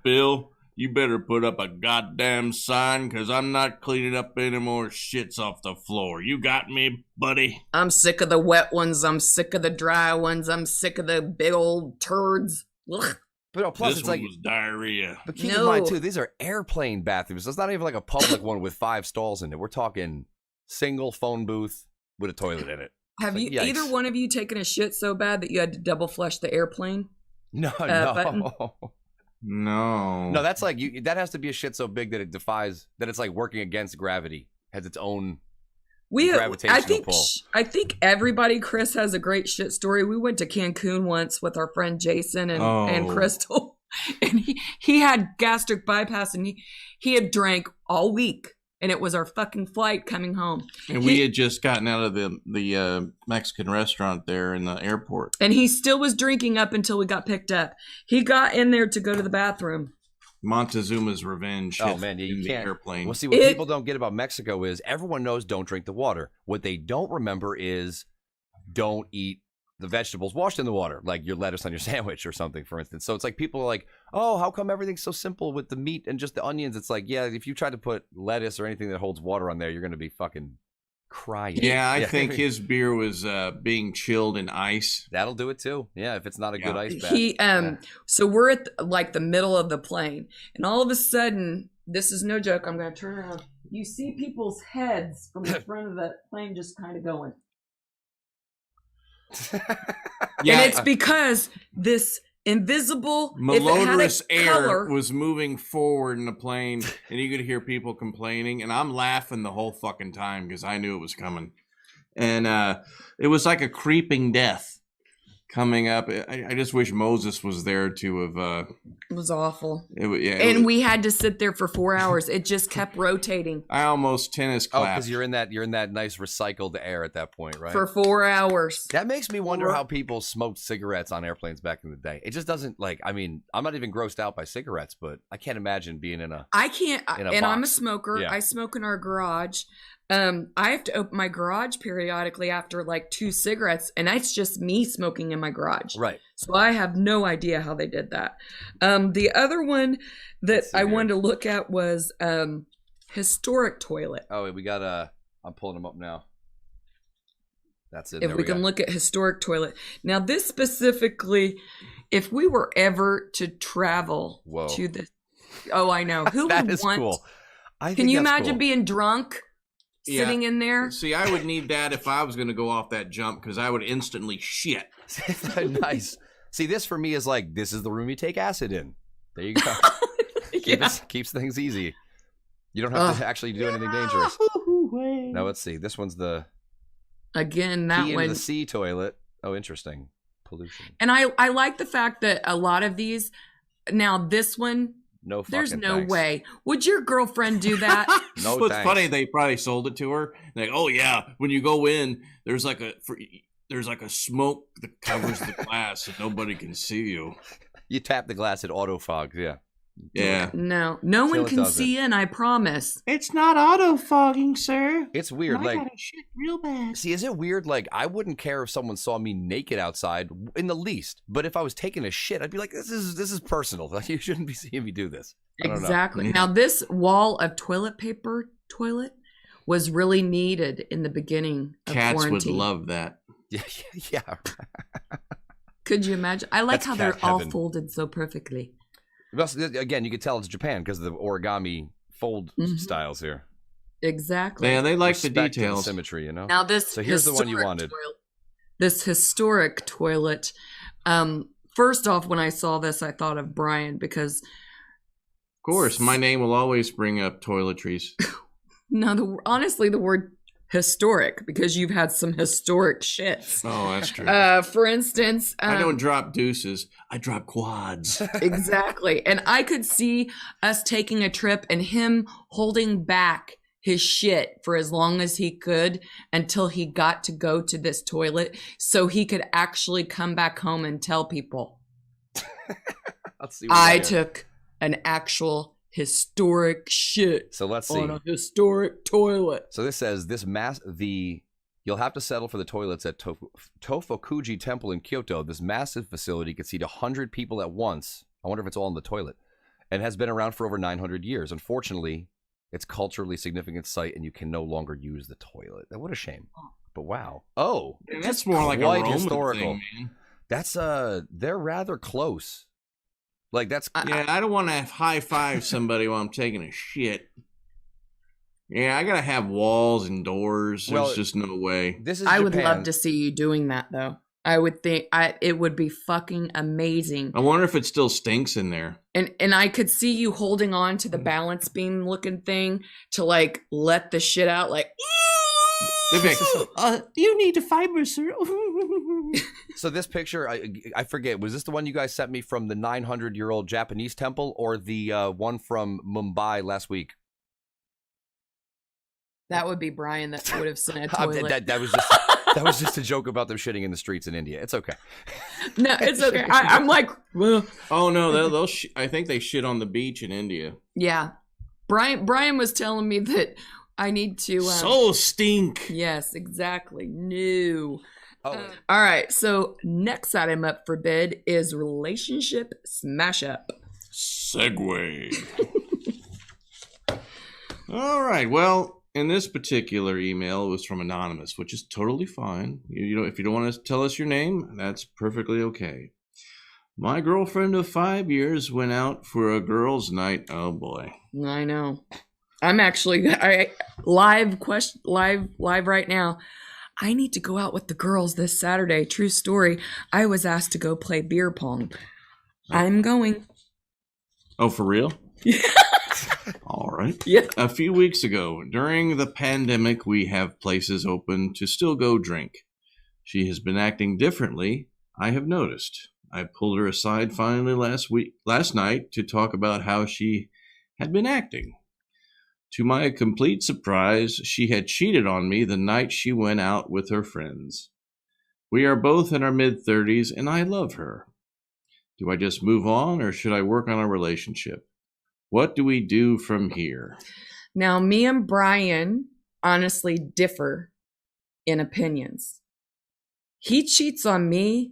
S3: Bill, you better put up a goddamn sign because I'm not cleaning up any more shits off the floor. You got me, buddy?
S2: I'm sick of the wet ones. I'm sick of the dry ones. I'm sick of the big old turds. Ugh.
S1: But plus
S3: this
S1: it's
S3: one
S1: like
S3: was diarrhea.
S1: But keep in mind too, these are airplane bathrooms. So it's not even like a public one with 5 stalls in it. We're talking single phone booth with a toilet in it.
S2: Have either one of you taken a shit so bad that you had to double flush the airplane?
S1: No. No, that's like that has to be a shit so big that it defies that it's like working against gravity, has its own gravitational pull.
S2: I think everybody, Chris, has a great shit story. We went to Cancun once with our friend Jason and Crystal, and he had gastric bypass, and he had drank all week. And it was our fucking flight coming home.
S3: And we had just gotten out of the Mexican restaurant there in the airport.
S2: And he still was drinking up until we got picked up. He got in there to go to the bathroom.
S3: Montezuma's revenge.
S1: Oh, man, you
S3: can't. The airplane.
S1: Well, see, what people don't get about Mexico is everyone knows don't drink the water. What they don't remember is don't eat the vegetables washed in the water, like your lettuce on your sandwich or something, for instance. So it's like people are like, oh, how come everything's so simple with the meat and just the onions? It's like, yeah, if you try to put lettuce or anything that holds water on there, you're going to be fucking crying.
S3: Yeah, I think his beer was being chilled in ice.
S1: That'll do it too. Yeah, if it's not a good ice bath.
S2: So we're at like the middle of the plane, and all of a sudden, this is no joke, I'm going to turn around. You see people's heads from the front of the plane just kind of going.
S3: Yeah,
S2: and it's because this invisible
S3: malodorous air was moving forward in the plane, and you could hear people complaining, and I'm laughing the whole fucking time because I knew it was coming, and it was like a creeping death coming up. I just wish Moses was there to have.
S2: It was awful.
S3: We
S2: had to sit there for 4 hours. It just kept rotating.
S3: I almost tennis clapped.
S1: Oh, because you're in that nice recycled air at that point, right?
S2: For 4 hours.
S1: That makes me wonder how people smoked cigarettes on airplanes back in the day. It just doesn't like. I mean, I'm not even grossed out by cigarettes, but I can't imagine being in a.
S2: I can't. And I'm a smoker. Yeah. I smoke in our garage. I have to open my garage periodically after like 2 cigarettes, and that's just me smoking in my garage.
S1: Right.
S2: So I have no idea how they did that. The other one that I wanted to look at was historic toilet.
S1: Oh, we got I'm pulling them up now. That's it.
S2: If we can look at historic toilet. Now this specifically, if we were ever to travel to this. Oh, I know. Who
S1: that
S2: would
S1: is
S2: want?
S1: Cool.
S2: Can you imagine being drunk? Sitting in there.
S3: See, I would need that if I was going to go off that jump because I would instantly shit.
S1: Nice. See, this for me is like, this is the room you take acid in. There you go. Keeps things easy. You don't have to actually do anything dangerous. Now let's see. This one's the the sea toilet. Oh, interesting. Pollution.
S2: And I like the fact that a lot of these. Now this one.
S1: No fucking
S2: There's no
S1: thanks.
S2: way. Would your girlfriend do that?
S1: No
S3: What's
S1: thanks.
S3: funny, they probably sold it to her. Like, oh yeah, when you go in, there's like there's like a smoke that covers the glass so nobody can see you.
S1: You tap the glass, it auto fogs. Yeah.
S3: Yeah.
S2: No one can see in, I promise.
S3: It's not auto fogging, sir.
S1: It's weird.
S3: I gotta shit real bad.
S1: See, is it weird? Like, I wouldn't care if someone saw me naked outside in the least, but if I was taking a shit, I'd be like, this is personal. Like, you shouldn't be seeing me do this.
S2: Exactly. Now, this wall of toilet was really needed in the beginning of
S3: Cats
S2: quarantine.
S3: would love that.
S1: Yeah.
S2: Could you imagine? I like
S1: That's
S2: how they're
S1: cat
S2: all
S1: heaven.
S2: folded so perfectly.
S1: Again, you could tell it's Japan because of the origami fold styles here.
S2: Exactly.
S3: Yeah, they like
S1: Respect
S3: the
S1: and
S3: details.
S1: symmetry, you know?
S2: Now
S1: So here's the one you wanted.
S2: This historic toilet. First off, when I saw this, I thought of Brian because...
S3: Of course, my name will always bring up toiletries.
S2: No, honestly, the word historic, because you've had some historic shits.
S3: Oh, that's true.
S2: For instance...
S3: I don't drop deuces. I drop quads.
S2: Exactly. And I could see us taking a trip and him holding back his shit for as long as he could until he got to go to this toilet so he could actually come back home and tell people. I took an actual historic shit.
S1: So let's see.
S2: On a historic toilet.
S1: So this says you'll have to settle for the toilets at Tofukuji Temple in Kyoto. This massive facility could seat 100 people at once. I wonder if it's all in the toilet. And has been around for over 900 years. Unfortunately, it's a culturally significant site and you can no longer use the toilet. What a shame. But wow. Oh,
S3: yeah, that's more like a Roman
S1: historical
S3: thing, man.
S1: That's they're rather close. Like that's
S3: yeah, I don't want to high five somebody while I'm taking a shit. Yeah, I gotta have walls and doors. There's just no way.
S1: This is
S2: I
S1: Japan.
S2: would love to see you doing that though. I would think it would be fucking amazing.
S3: I wonder if it still stinks in there.
S2: And I could see you holding on to the balance beam looking thing to like let the shit out like
S3: you need the fiber, sir.
S1: So this picture, I forget, was this the one you guys sent me from the 900-year-old Japanese temple or the one from Mumbai last week?
S2: That would be Brian that would have sent a toilet.
S1: That was just a joke about them shitting in the streets in India. It's okay.
S2: No, it's okay. I'm like, well.
S3: Oh no, they'll I think they shit on the beach in India.
S2: Yeah, Brian was telling me that I need to.
S3: So stink.
S2: Yes, exactly. No.
S1: Oh.
S2: All right. So next item up for bid is relationship smash up.
S3: Segue. All right. Well, in this particular email, it was from Anonymous, which is totally fine. You know, if you don't want to tell us your name, that's perfectly okay. My girlfriend of 5 years went out for a girls' night. Oh boy.
S2: I know. I'm actually live right now. I need to go out with the girls this Saturday. True story. I was asked to go play beer pong. I'm going.
S3: Oh, for real?
S2: Yeah.
S3: All right.
S2: Yeah.
S3: A few weeks ago, during the pandemic, we have places open to still go drink. She has been acting differently, I have noticed. I pulled her aside finally last night to talk about how she had been acting. To my complete surprise, she had cheated on me the night she went out with her friends. We are both in our mid-30s, and I love her. Do I just move on, or should I work on our relationship? What do we do from here?
S2: Now, me and Brian honestly differ in opinions. He cheats on me,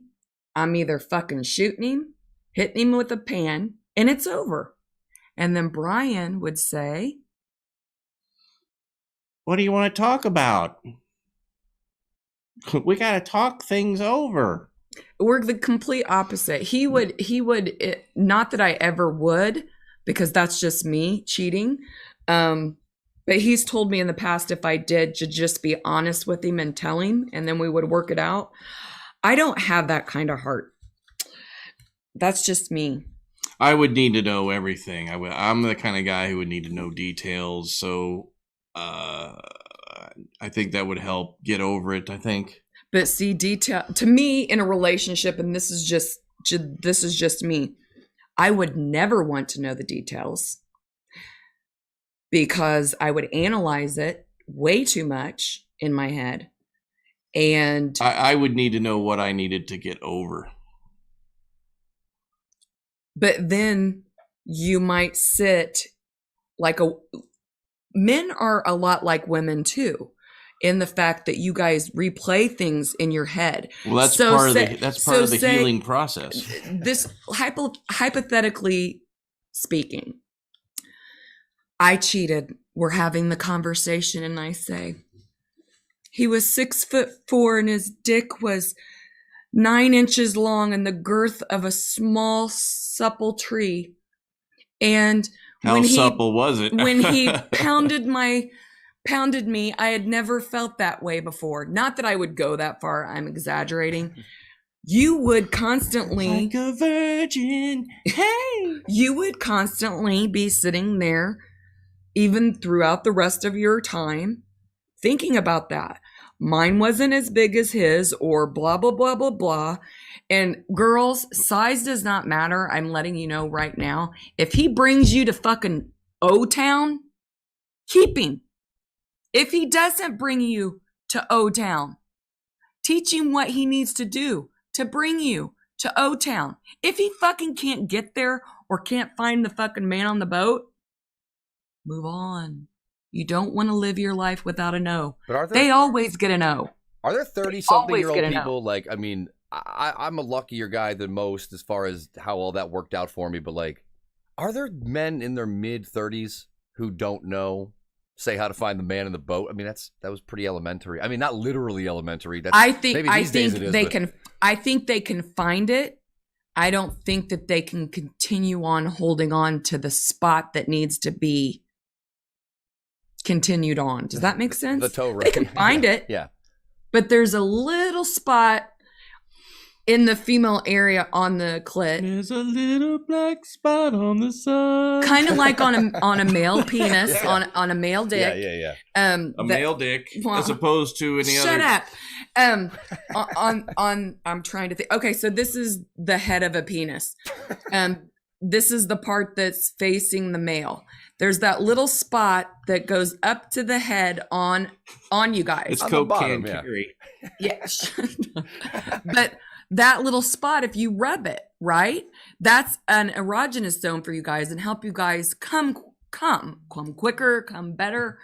S2: I'm either fucking shooting him, hitting him with a pan, and it's over. And then Brian would say,
S3: what do you want to talk about? We got to talk things over.
S2: We're the complete opposite. He would, not that I ever would, because that's just me cheating. But he's told me in the past if I did to just be honest with him and tell him, and then we would work it out. I don't have that kind of heart. That's just me.
S3: I would need to know everything. I'm the kind of guy who would need to know details. So I think that would help get over it, I think.
S2: But see, detail to me in a relationship, and this is just me, I would never want to know the details because I would analyze it way too much in my head. And
S3: I would need to know what I needed to get over.
S2: But then you might sit like men are a lot like women too, in the fact that you guys replay things in your head.
S3: Well, that's part of the healing process.
S2: This hypothetically speaking, I cheated. We're having the conversation, and I say, he was 6'4" and his dick was 9 inches long and the girth of a small, supple tree. And
S3: how supple was it?
S2: When he pounded me, I had never felt that way before. Not that I would go that far. I'm exaggerating. You would constantly,
S3: like a virgin. Hey,
S2: you would constantly be sitting there, even throughout the rest of your time, thinking about that. Mine wasn't as big as his, or blah, blah, blah, blah, blah. And girls, size does not matter. I'm letting you know right now. If he brings you to fucking O-Town, keep him. If he doesn't bring you to O-Town, teach him what he needs to do to bring you to O-Town. If he fucking can't get there or can't find the fucking man on the boat, move on. You don't want to live your life without a no. But they always get a no.
S1: Are there 30-something-year-old people, like, I mean, I'm a luckier guy than most as far as how all that worked out for me, but, like, are there men in their mid-30s who don't know, say, how to find the man in the boat? I mean, that was pretty elementary. I mean, not literally elementary.
S2: I think they can find it. I don't think that they can continue on holding on to the spot that needs to be continued on. Does that make sense?
S1: The toe, right?
S2: They can find it.
S1: Yeah.
S2: But there's a little spot in the female area on the clit.
S3: There's a little black spot on the side.
S2: Kind of like on a male penis, on a male dick.
S1: Yeah.
S3: A male dick, as opposed to any other.
S2: Shut up. I'm trying to think. Okay, so this is the head of a penis. This is the part that's facing the male. There's that little spot that goes up to the head on you guys.
S3: It's Coke can carry.
S2: Yeah. But that little spot, if you rub it, right? That's an erogenous zone for you guys and help you guys come quicker, come better.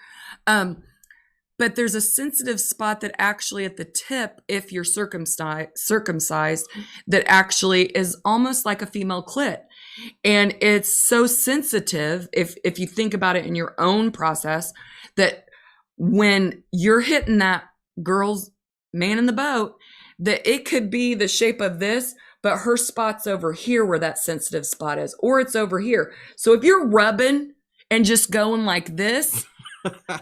S2: But there's a sensitive spot that actually at the tip, if you're circumcised, that actually is almost like a female clit. And it's so sensitive, if you think about it in your own process, that when you're hitting that girl's man in the boat, that it could be the shape of this, but her spot's over here where that sensitive spot is, or it's over here. So if you're rubbing and just going like this,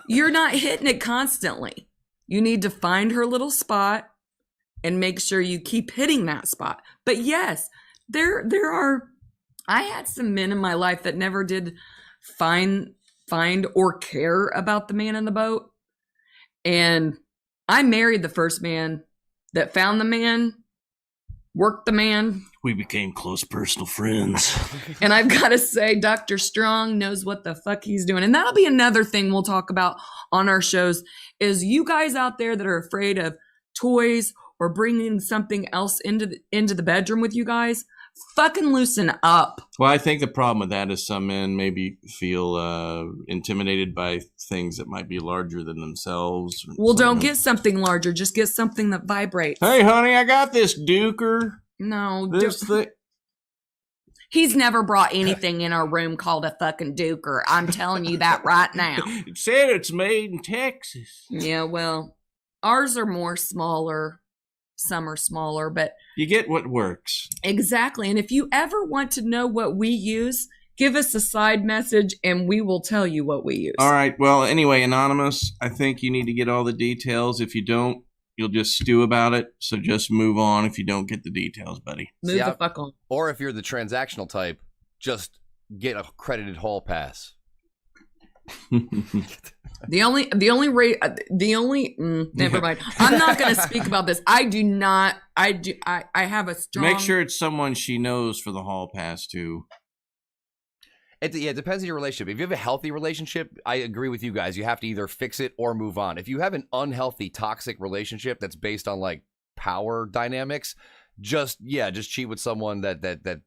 S2: you're not hitting it constantly. You need to find her little spot and make sure you keep hitting that spot. But yes, there are, I had some men in my life that never did find or care about the man in the boat. And I married the first man that found the man, worked the man.
S3: We became close personal friends.
S2: And I've got to say, Dr. Strong knows what the fuck he's doing. And that'll be another thing we'll talk about on our shows, is you guys out there that are afraid of toys or bringing something else into the bedroom with you guys, fucking loosen up.
S3: Well, I think the problem with that is some men maybe feel intimidated by things that might be larger than themselves.
S2: Well, don't get something larger. Just get something that vibrates.
S3: Hey, honey, I got this duker.
S2: No.
S3: He's
S2: never brought anything in our room called a fucking duker. I'm telling you that right now.
S3: It said it's made in Texas.
S2: Yeah, well, ours are more smaller. Some are smaller, but
S3: you get what works.
S2: Exactly. And if you ever want to know what we use, give us a side message and we will tell you what we use.
S3: All right. Well, anyway, Anonymous, I think you need to get all the details. If you don't, you'll just stew about it. So just move on if you don't get the details, buddy.
S2: Move the fuck on.
S1: Or if you're the transactional type, just get a credited hall pass.
S2: Never mind. I'm not going to speak about this. I have a strong.
S3: Make sure it's someone she knows for the hall pass too.
S1: It depends on your relationship. If you have a healthy relationship, I agree with you guys. You have to either fix it or move on. If you have an unhealthy, toxic relationship that's based on like power dynamics, just cheat with someone that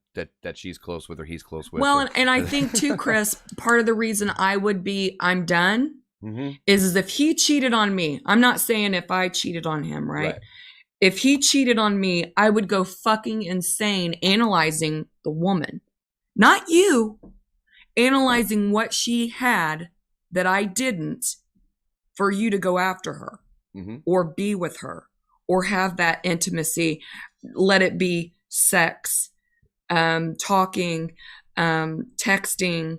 S1: she's close with or he's close with.
S2: Well, and I think too, Chris, part of the reason I'm done is if he cheated on me. I'm not saying if I cheated on him, right? If he cheated on me, I would go fucking insane analyzing the woman, not you. Analyzing what she had that I didn't for you to go after her or be with her or have that intimacy. Let it be sex, talking, texting,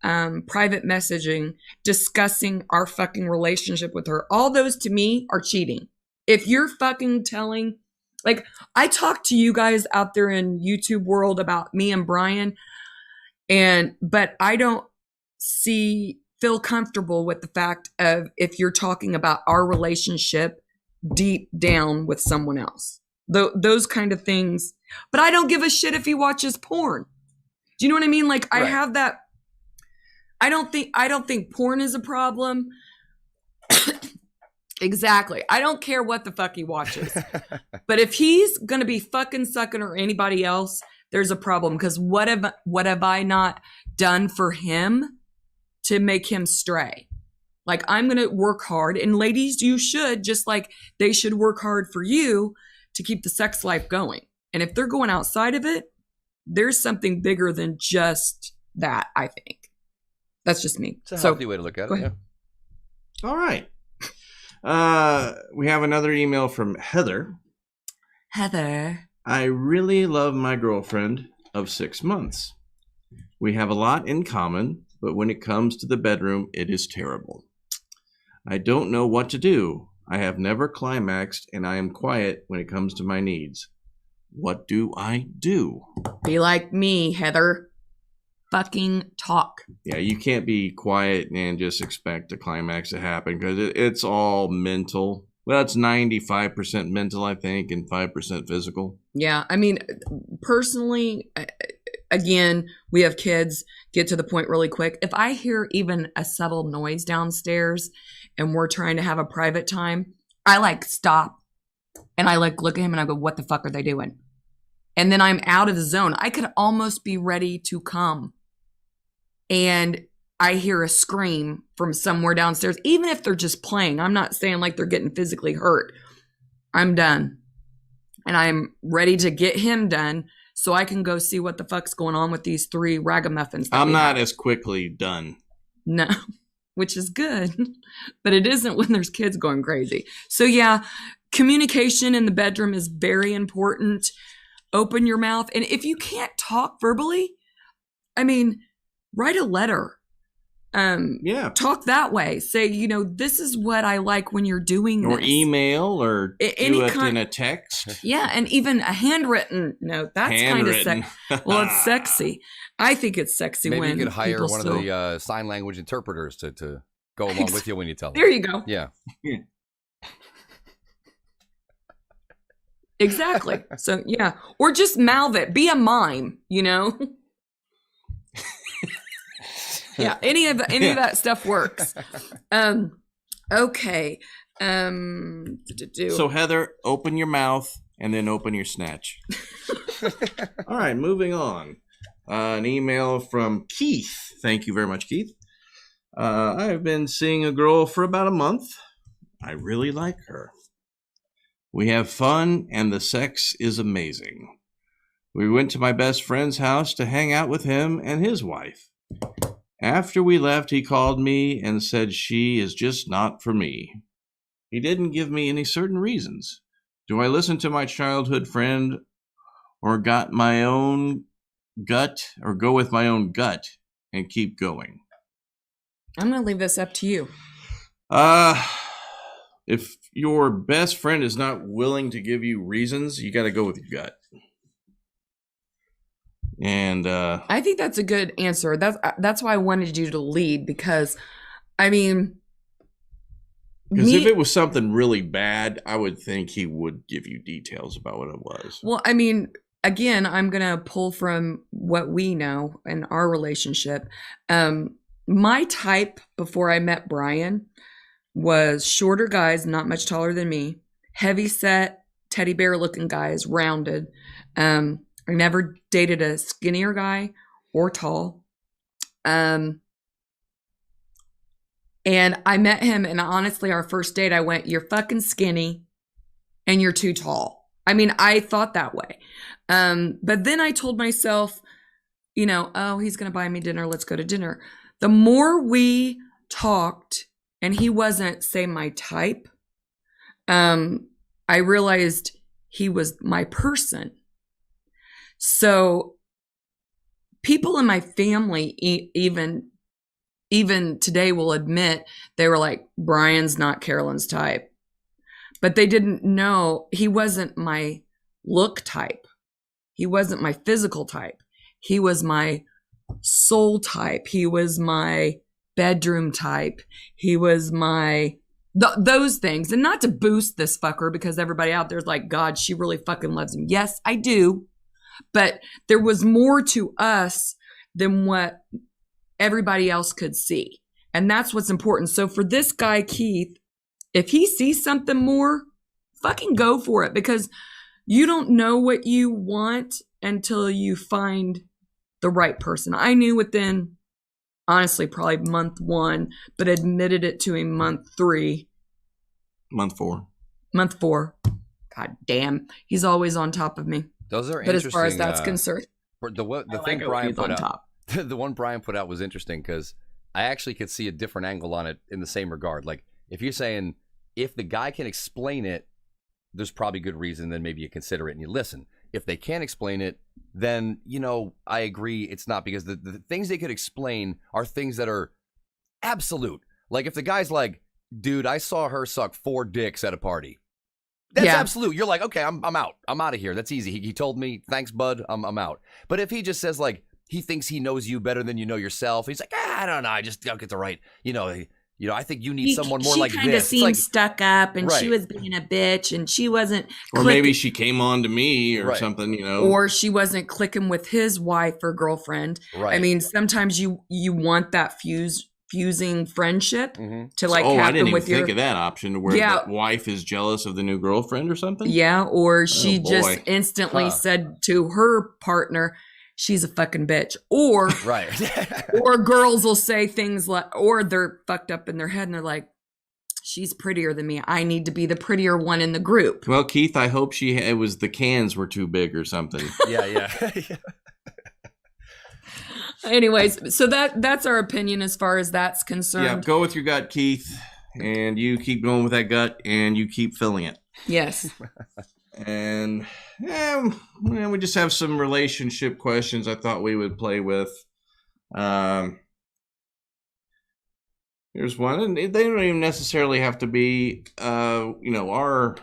S2: private messaging, discussing our fucking relationship with her. All those to me are cheating. If you're fucking telling, like, I talk to you guys out there in YouTube world about me and Brian, but I don't feel comfortable with the fact of if you're talking about our relationship deep down with someone else. Those kind of things. But I don't give a shit if he watches porn. Do you know what I mean? Like, I have that. I don't think porn is a problem. Exactly. I don't care what the fuck he watches. But if he's going to be fucking sucking or anybody else, there's a problem, because what have I not done for him to make him stray? Like, I'm going to work hard, and ladies, you should, just like they should work hard for you to keep the sex life going. And if they're going outside of it, there's something bigger than just that, I think. That's just me.
S1: It's a healthy way to look at it. Yeah.
S3: All right. We have another email from Heather.
S2: Heather.
S3: I really love my girlfriend of 6 months. We have a lot in common, but when it comes to the bedroom, it is terrible. I don't know what to do. I have never climaxed, and I am quiet when it comes to my needs. What do I do?
S2: Be like me, Heather. Fucking talk.
S3: Yeah, you can't be quiet and just expect a climax to happen, because it's all mental. Well, it's 95% mental, I think, and 5% physical.
S2: Yeah, I mean, personally, again, we have kids, get to the point really quick. If I hear even a subtle noise downstairs and we're trying to have a private time, I like stop and I like look at him and I go, what the fuck are they doing? And then I'm out of the zone. I could almost be ready to come. And I hear a scream from somewhere downstairs, even if they're just playing. I'm not saying like they're getting physically hurt. I'm done. And I'm ready to get him done so I can go see what the fuck's going on with these 3 ragamuffins.
S3: I'm not as quickly done.
S2: No, which is good. But it isn't when there's kids going crazy. So yeah, communication in the bedroom is very important. Open your mouth. And if you can't talk verbally, I mean, write a letter. Talk that way. Say, this is what I like when you're doing this.
S3: Or email, or do it in a text.
S2: Yeah, and even a handwritten note. That's kind of sexy. Well, it's sexy. I think it's sexy.
S1: Maybe
S2: when
S1: you could hire one of the sign language interpreters to go along with you when you tell them.
S2: There you go.
S1: Yeah.
S2: Exactly. So, yeah. Or just mouth it. Be a mime, Yeah, any of that stuff works. Okay.
S3: So Heather, open your mouth and then open your snatch. All right, moving on. An email from Keith. Thank you very much, Keith. I've been seeing a girl for about a month. I really like her. We have fun and the sex is amazing. We went to my best friend's house to hang out with him and his wife. After we left, he called me and said she is just not for me. He didn't give me any certain reasons. Do I listen to my childhood friend or go with my own gut and keep going?
S2: I'm going to leave this up to you.
S3: If your best friend is not willing to give you reasons, you got to go with your gut. And
S2: I think that's a good answer. That's why I wanted you to lead, because if
S3: it was something really bad, I would think he would give you details about what it was.
S2: Well, I mean, again, I'm going to pull from what we know in our relationship. My type before I met Brian was shorter guys, not much taller than me, heavy set, teddy bear looking guys, rounded. I never dated a skinnier guy or tall. And I met him, and honestly, our first date, I went, "You're fucking skinny and you're too tall." I mean, I thought that way. But then I told myself, oh, he's going to buy me dinner. Let's go to dinner. The more we talked, and he wasn't, say, my type, I realized he was my person. So people in my family, even today, will admit, they were like, Brian's not Carolyn's type. But they didn't know he wasn't my look type. He wasn't my physical type. He was my soul type. He was my bedroom type. He was my those things. And not to boost this fucker, because everybody out there's like, God, she really fucking loves him. Yes, I do. But there was more to us than what everybody else could see. And that's what's important. So for this guy, Keith, if he sees something more, fucking go for it, because you don't know what you want until you find the right person. I knew within, honestly, probably month 1, but admitted it to him month 3.
S3: Month 4.
S2: God damn. He's always on top of me.
S1: Those are
S2: but
S1: interesting.
S2: As far as that's concerned.
S1: The thing Brian put out, the one Brian put out was interesting, because I actually could see a different angle on it in the same regard. Like, if you're saying, if the guy can explain it, there's probably good reason, then maybe you consider it and you listen. If they can't explain it, then, I agree it's not, because the things they could explain are things that are absolute. Like, if the guy's like, dude, I saw her suck 4 dicks at a party. That's absolute. You're like, okay, I'm out. I'm out of here. That's easy. He told me, thanks, bud. I'm out. But if he just says, like, he thinks he knows you better than you know yourself, he's like, I don't know. I just don't get the right, I think you need someone more like this.
S2: She kind of seemed stuck up, and she was being a bitch, and she wasn't.
S3: Or maybe she came on to me or something,
S2: Or she wasn't clicking with his wife or girlfriend.
S1: Right.
S2: I mean, sometimes you want that fusing friendship to like happen
S3: I didn't
S2: with
S3: even think of that option where the wife is jealous of the new girlfriend or something.
S2: Yeah, or she just instantly said to her partner, she's a fucking bitch. Or or girls will say things like, or they're fucked up in their head and they're like, she's prettier than me. I need to be the prettier one in the group.
S3: Well, Keith, I hope it was the cans were too big or something.
S1: Yeah.
S2: Anyways, so that's our opinion as far as that's concerned.
S3: Yeah, go with your gut, Keith, and you keep going with that gut, and you keep filling it.
S2: Yes.
S3: And we just have some relationship questions I thought we would play with. Here's one, and they don't even necessarily have to be, our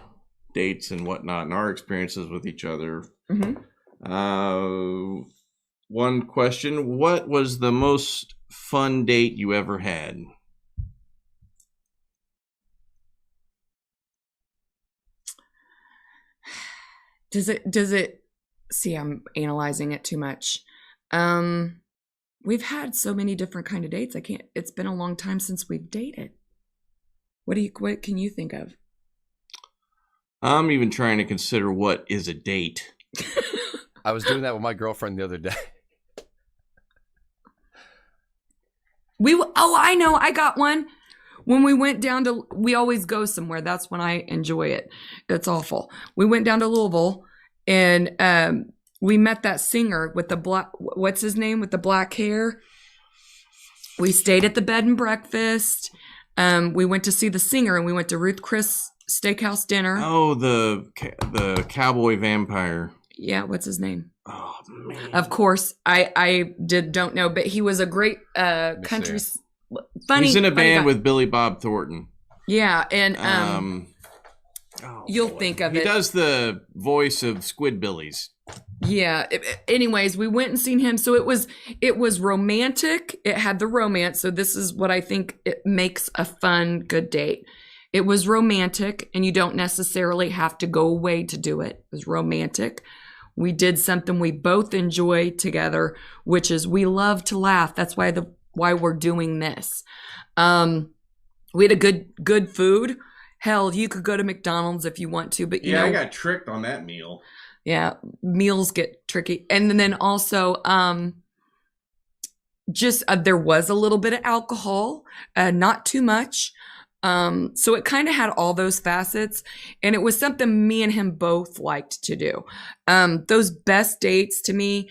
S3: dates and whatnot, and our experiences with each other. One question: what was the most fun date you ever had?
S2: Does it see, I'm analyzing it too much. We've had so many different kind of dates. It's been a long time since we've dated. What can you think of?
S3: I'm even trying to consider what is a date.
S1: I was doing that with my girlfriend the other day.
S2: I know, I got one. When we went down to, we always go somewhere. That's when I enjoy it. It's awful. We went down to Louisville, and we met that singer with the black, what's his name, with the black hair. We stayed at the bed and breakfast. We went to see the singer, and we went to Ruth Chris Steakhouse dinner.
S3: Oh, the cowboy vampire.
S2: Yeah, what's his name?
S3: Oh man!
S2: Of course, I don't know, but he was a great country funny.
S3: He's in a band
S2: guy
S3: with Billy Bob Thornton.
S2: Yeah, and you'll think of it.
S3: He does the voice of Squidbillies.
S2: Yeah. Anyways, we went and seen him, so it was romantic. It had the romance. So this is what I think it makes a fun, good date. It was romantic, and you don't necessarily have to go away to do it. It was romantic. We did something we both enjoy together, which is we love to laugh. That's why we're doing this. We had a good food. Hell, you could go to McDonald's if you want to, but you know,
S3: I got tricked on that meal.
S2: Yeah, meals get tricky. And then also, there was a little bit of alcohol, not too much. So it kind of had all those facets, and it was something me and him both liked to do. Those best dates to me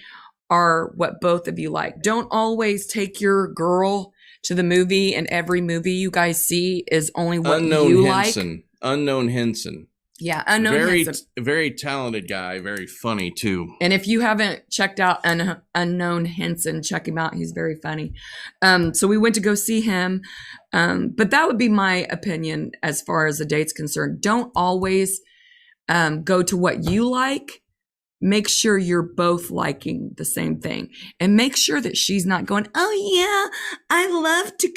S2: are what both of you like. Don't always take your girl to the movie, and every movie you guys see is only what you like.
S3: Unknown Henson.
S2: Yeah, Unknown Henson.
S3: Very talented guy, very funny too.
S2: And if you haven't checked out Unknown Henson, check him out. He's very funny. So we went to go see him. But that would be my opinion as far as the date's concerned. Don't always go to what you like. Make sure you're both liking the same thing. And make sure that she's not going, oh yeah, I love to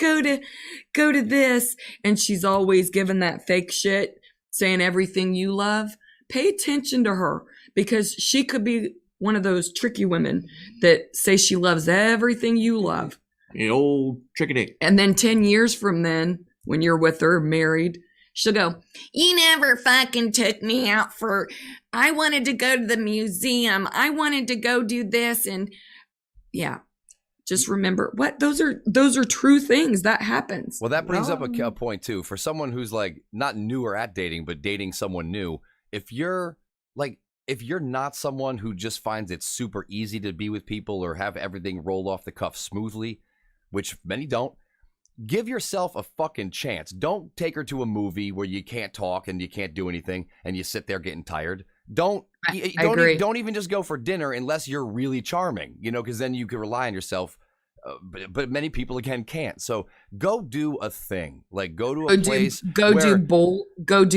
S2: go to this. And she's always giving that fake shit, saying everything you love. Pay attention to her, because she could be one of those tricky women that say she loves everything you love.
S3: The old tricky dick.
S2: And then 10 years from then, when you're with her, married, she'll go, you never fucking took me out I wanted to go to the museum. I wanted to go do this. And yeah. Just remember those are true things that happens.
S1: Well, that brings up a point too. For someone who's like not newer at dating, but dating someone new, if you're not someone who just finds it super easy to be with people or have everything roll off the cuff smoothly, which many don't, give yourself a fucking chance. Don't take her to a movie where you can't talk and you can't do anything and you sit there getting tired. Don't even just go for dinner unless you're really charming, because then you can rely on yourself. But many people again can't. So go do a thing. Like go to a place.
S2: Go do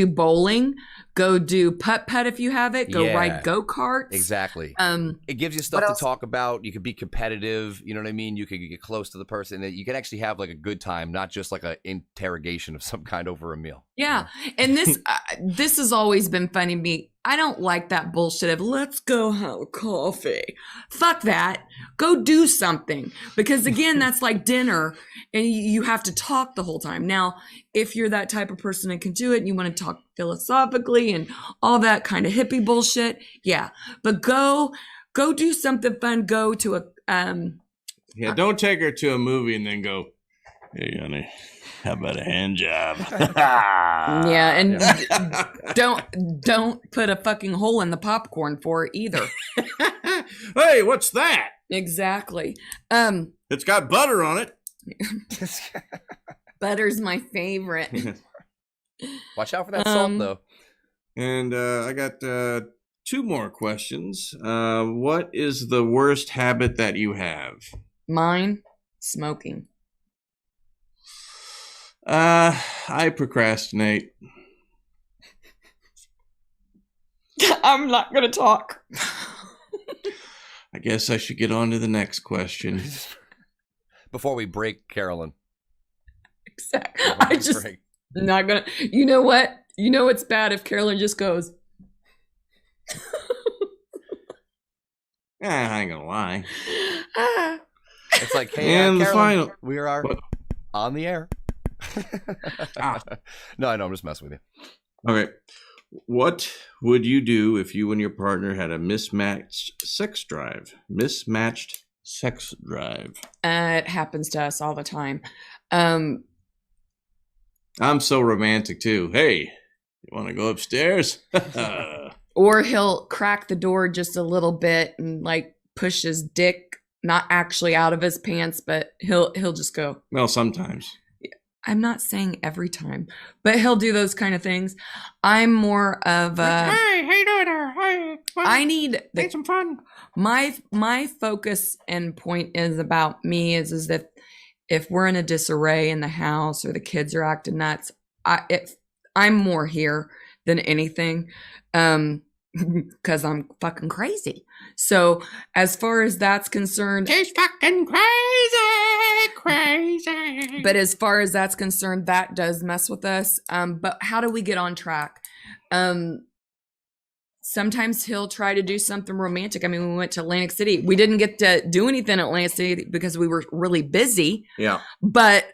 S2: bowling. Go do putt-putt if you have it. Go ride go-karts.
S1: Exactly. It gives you stuff to talk about. You could be competitive. You know what I mean? You could get close to the person. You can actually have like a good time, not just like an interrogation of some kind over a meal.
S2: Yeah. And this has always been funny to me. I don't like that bullshit of let's go have a coffee. Fuck that. Go do something. Because again, that's like dinner and you have to talk the whole time. Now, if you're that type of person that can do it and you want to talk philosophically and all that kind of hippie bullshit, yeah. But go do something fun. Go to
S3: don't take her to a movie and then go, hey, honey, how about a hand job?
S2: Yeah, and don't put a fucking hole in the popcorn for her either.
S3: Hey, what's that?
S2: Exactly.
S3: It's got butter on it.
S2: Butter's my favorite.
S1: Watch out for that salt, though.
S3: And I got 2 more questions. What is the worst habit that you have?
S2: Mine? Smoking.
S3: I procrastinate.
S2: I'm not going to talk.
S3: I guess I should get on to the next question.
S1: Before we break, Carolyn.
S2: Exactly. Not going to. You know what? You know it's bad if Carolyn just goes.
S3: I ain't going to lie.
S1: It's like, hey,
S3: and the
S1: Carolyn,
S3: final.
S1: We are on the air. No, I know. I'm just messing with you.
S3: Okay. What would you do if you and your partner had a mismatched sex drive? Mismatched sex drive.
S2: It happens to us all the time.
S3: I'm so romantic too. Hey, you want to go upstairs?
S2: Or he'll crack the door just a little bit and like push his dick, not actually out of his pants, but he'll just go.
S3: Well, sometimes.
S2: I'm not saying every time, but he'll do those kind of things. I'm more of a.
S3: Hey, how you doing there? Hey,
S2: I need
S3: some fun.
S2: My focus and point is about me is that if we're in a disarray in the house or the kids are acting nuts, I'm more here than anything, because I'm fucking crazy. So as far as that's concerned,
S3: she's fucking crazy.
S2: But as far as that's concerned, that does mess with us. But how do we get on track? sometimes he'll try to do something romantic. I mean, we went to Atlantic City. We didn't get to do anything at Atlantic City because we were really busy.
S3: Yeah.
S2: But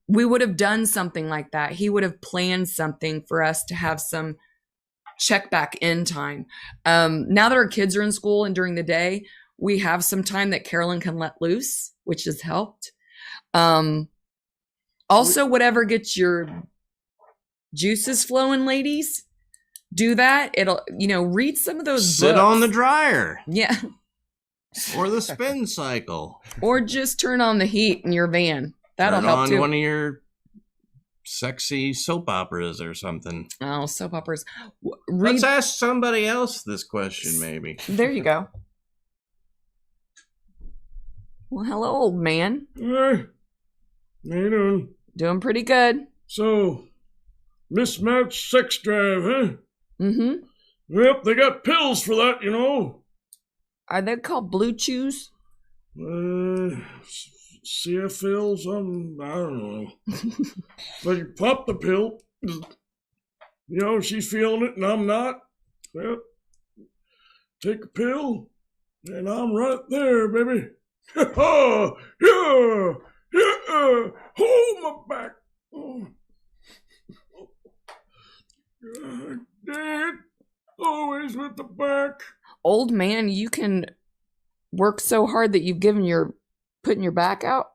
S2: we would have done something like that. He would have planned something for us to have some check back in time. Now that our kids are in school and during the day, we have some time that Carolyn can let loose, which has helped. Also, whatever gets your juices flowing, ladies, do that. It'll, read some of those
S3: Sit
S2: books.
S3: on the dryer.
S2: Yeah.
S3: Or the spin cycle.
S2: Or just turn on the heat in your van. That'll
S3: Turn
S2: help
S3: on
S2: too.
S3: one of your sexy soap operas or something.
S2: Oh, soap operas.
S3: Let's ask somebody else this question, maybe.
S2: There you go. Well, hello, old man.
S6: Hey, how you doing?
S2: Doing pretty good.
S6: So, mismatched sex drive, huh?
S2: Mm-hmm.
S6: Yep, they got pills for that, you know.
S2: Are they called Blue Chews?
S6: CFL, something, I don't know. But you pop the pill, she's feeling it and I'm not. Yep. Take a pill, and I'm right there, baby. Oh, yeah, yeah, hold my back. Oh. God, Dad, always with the back.
S2: Old man, you can work so hard that you've putting your back out.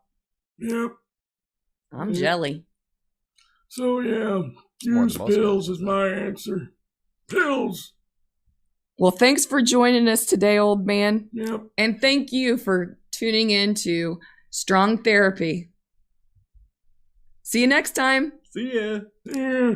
S6: Yep.
S2: I'm jelly.
S6: So yeah, use pills is my answer. Pills.
S2: Well, thanks for joining us today, old man.
S6: Yep.
S2: And thank you for tuning in to Strong Therapy. See you next time.
S6: See ya. Yeah.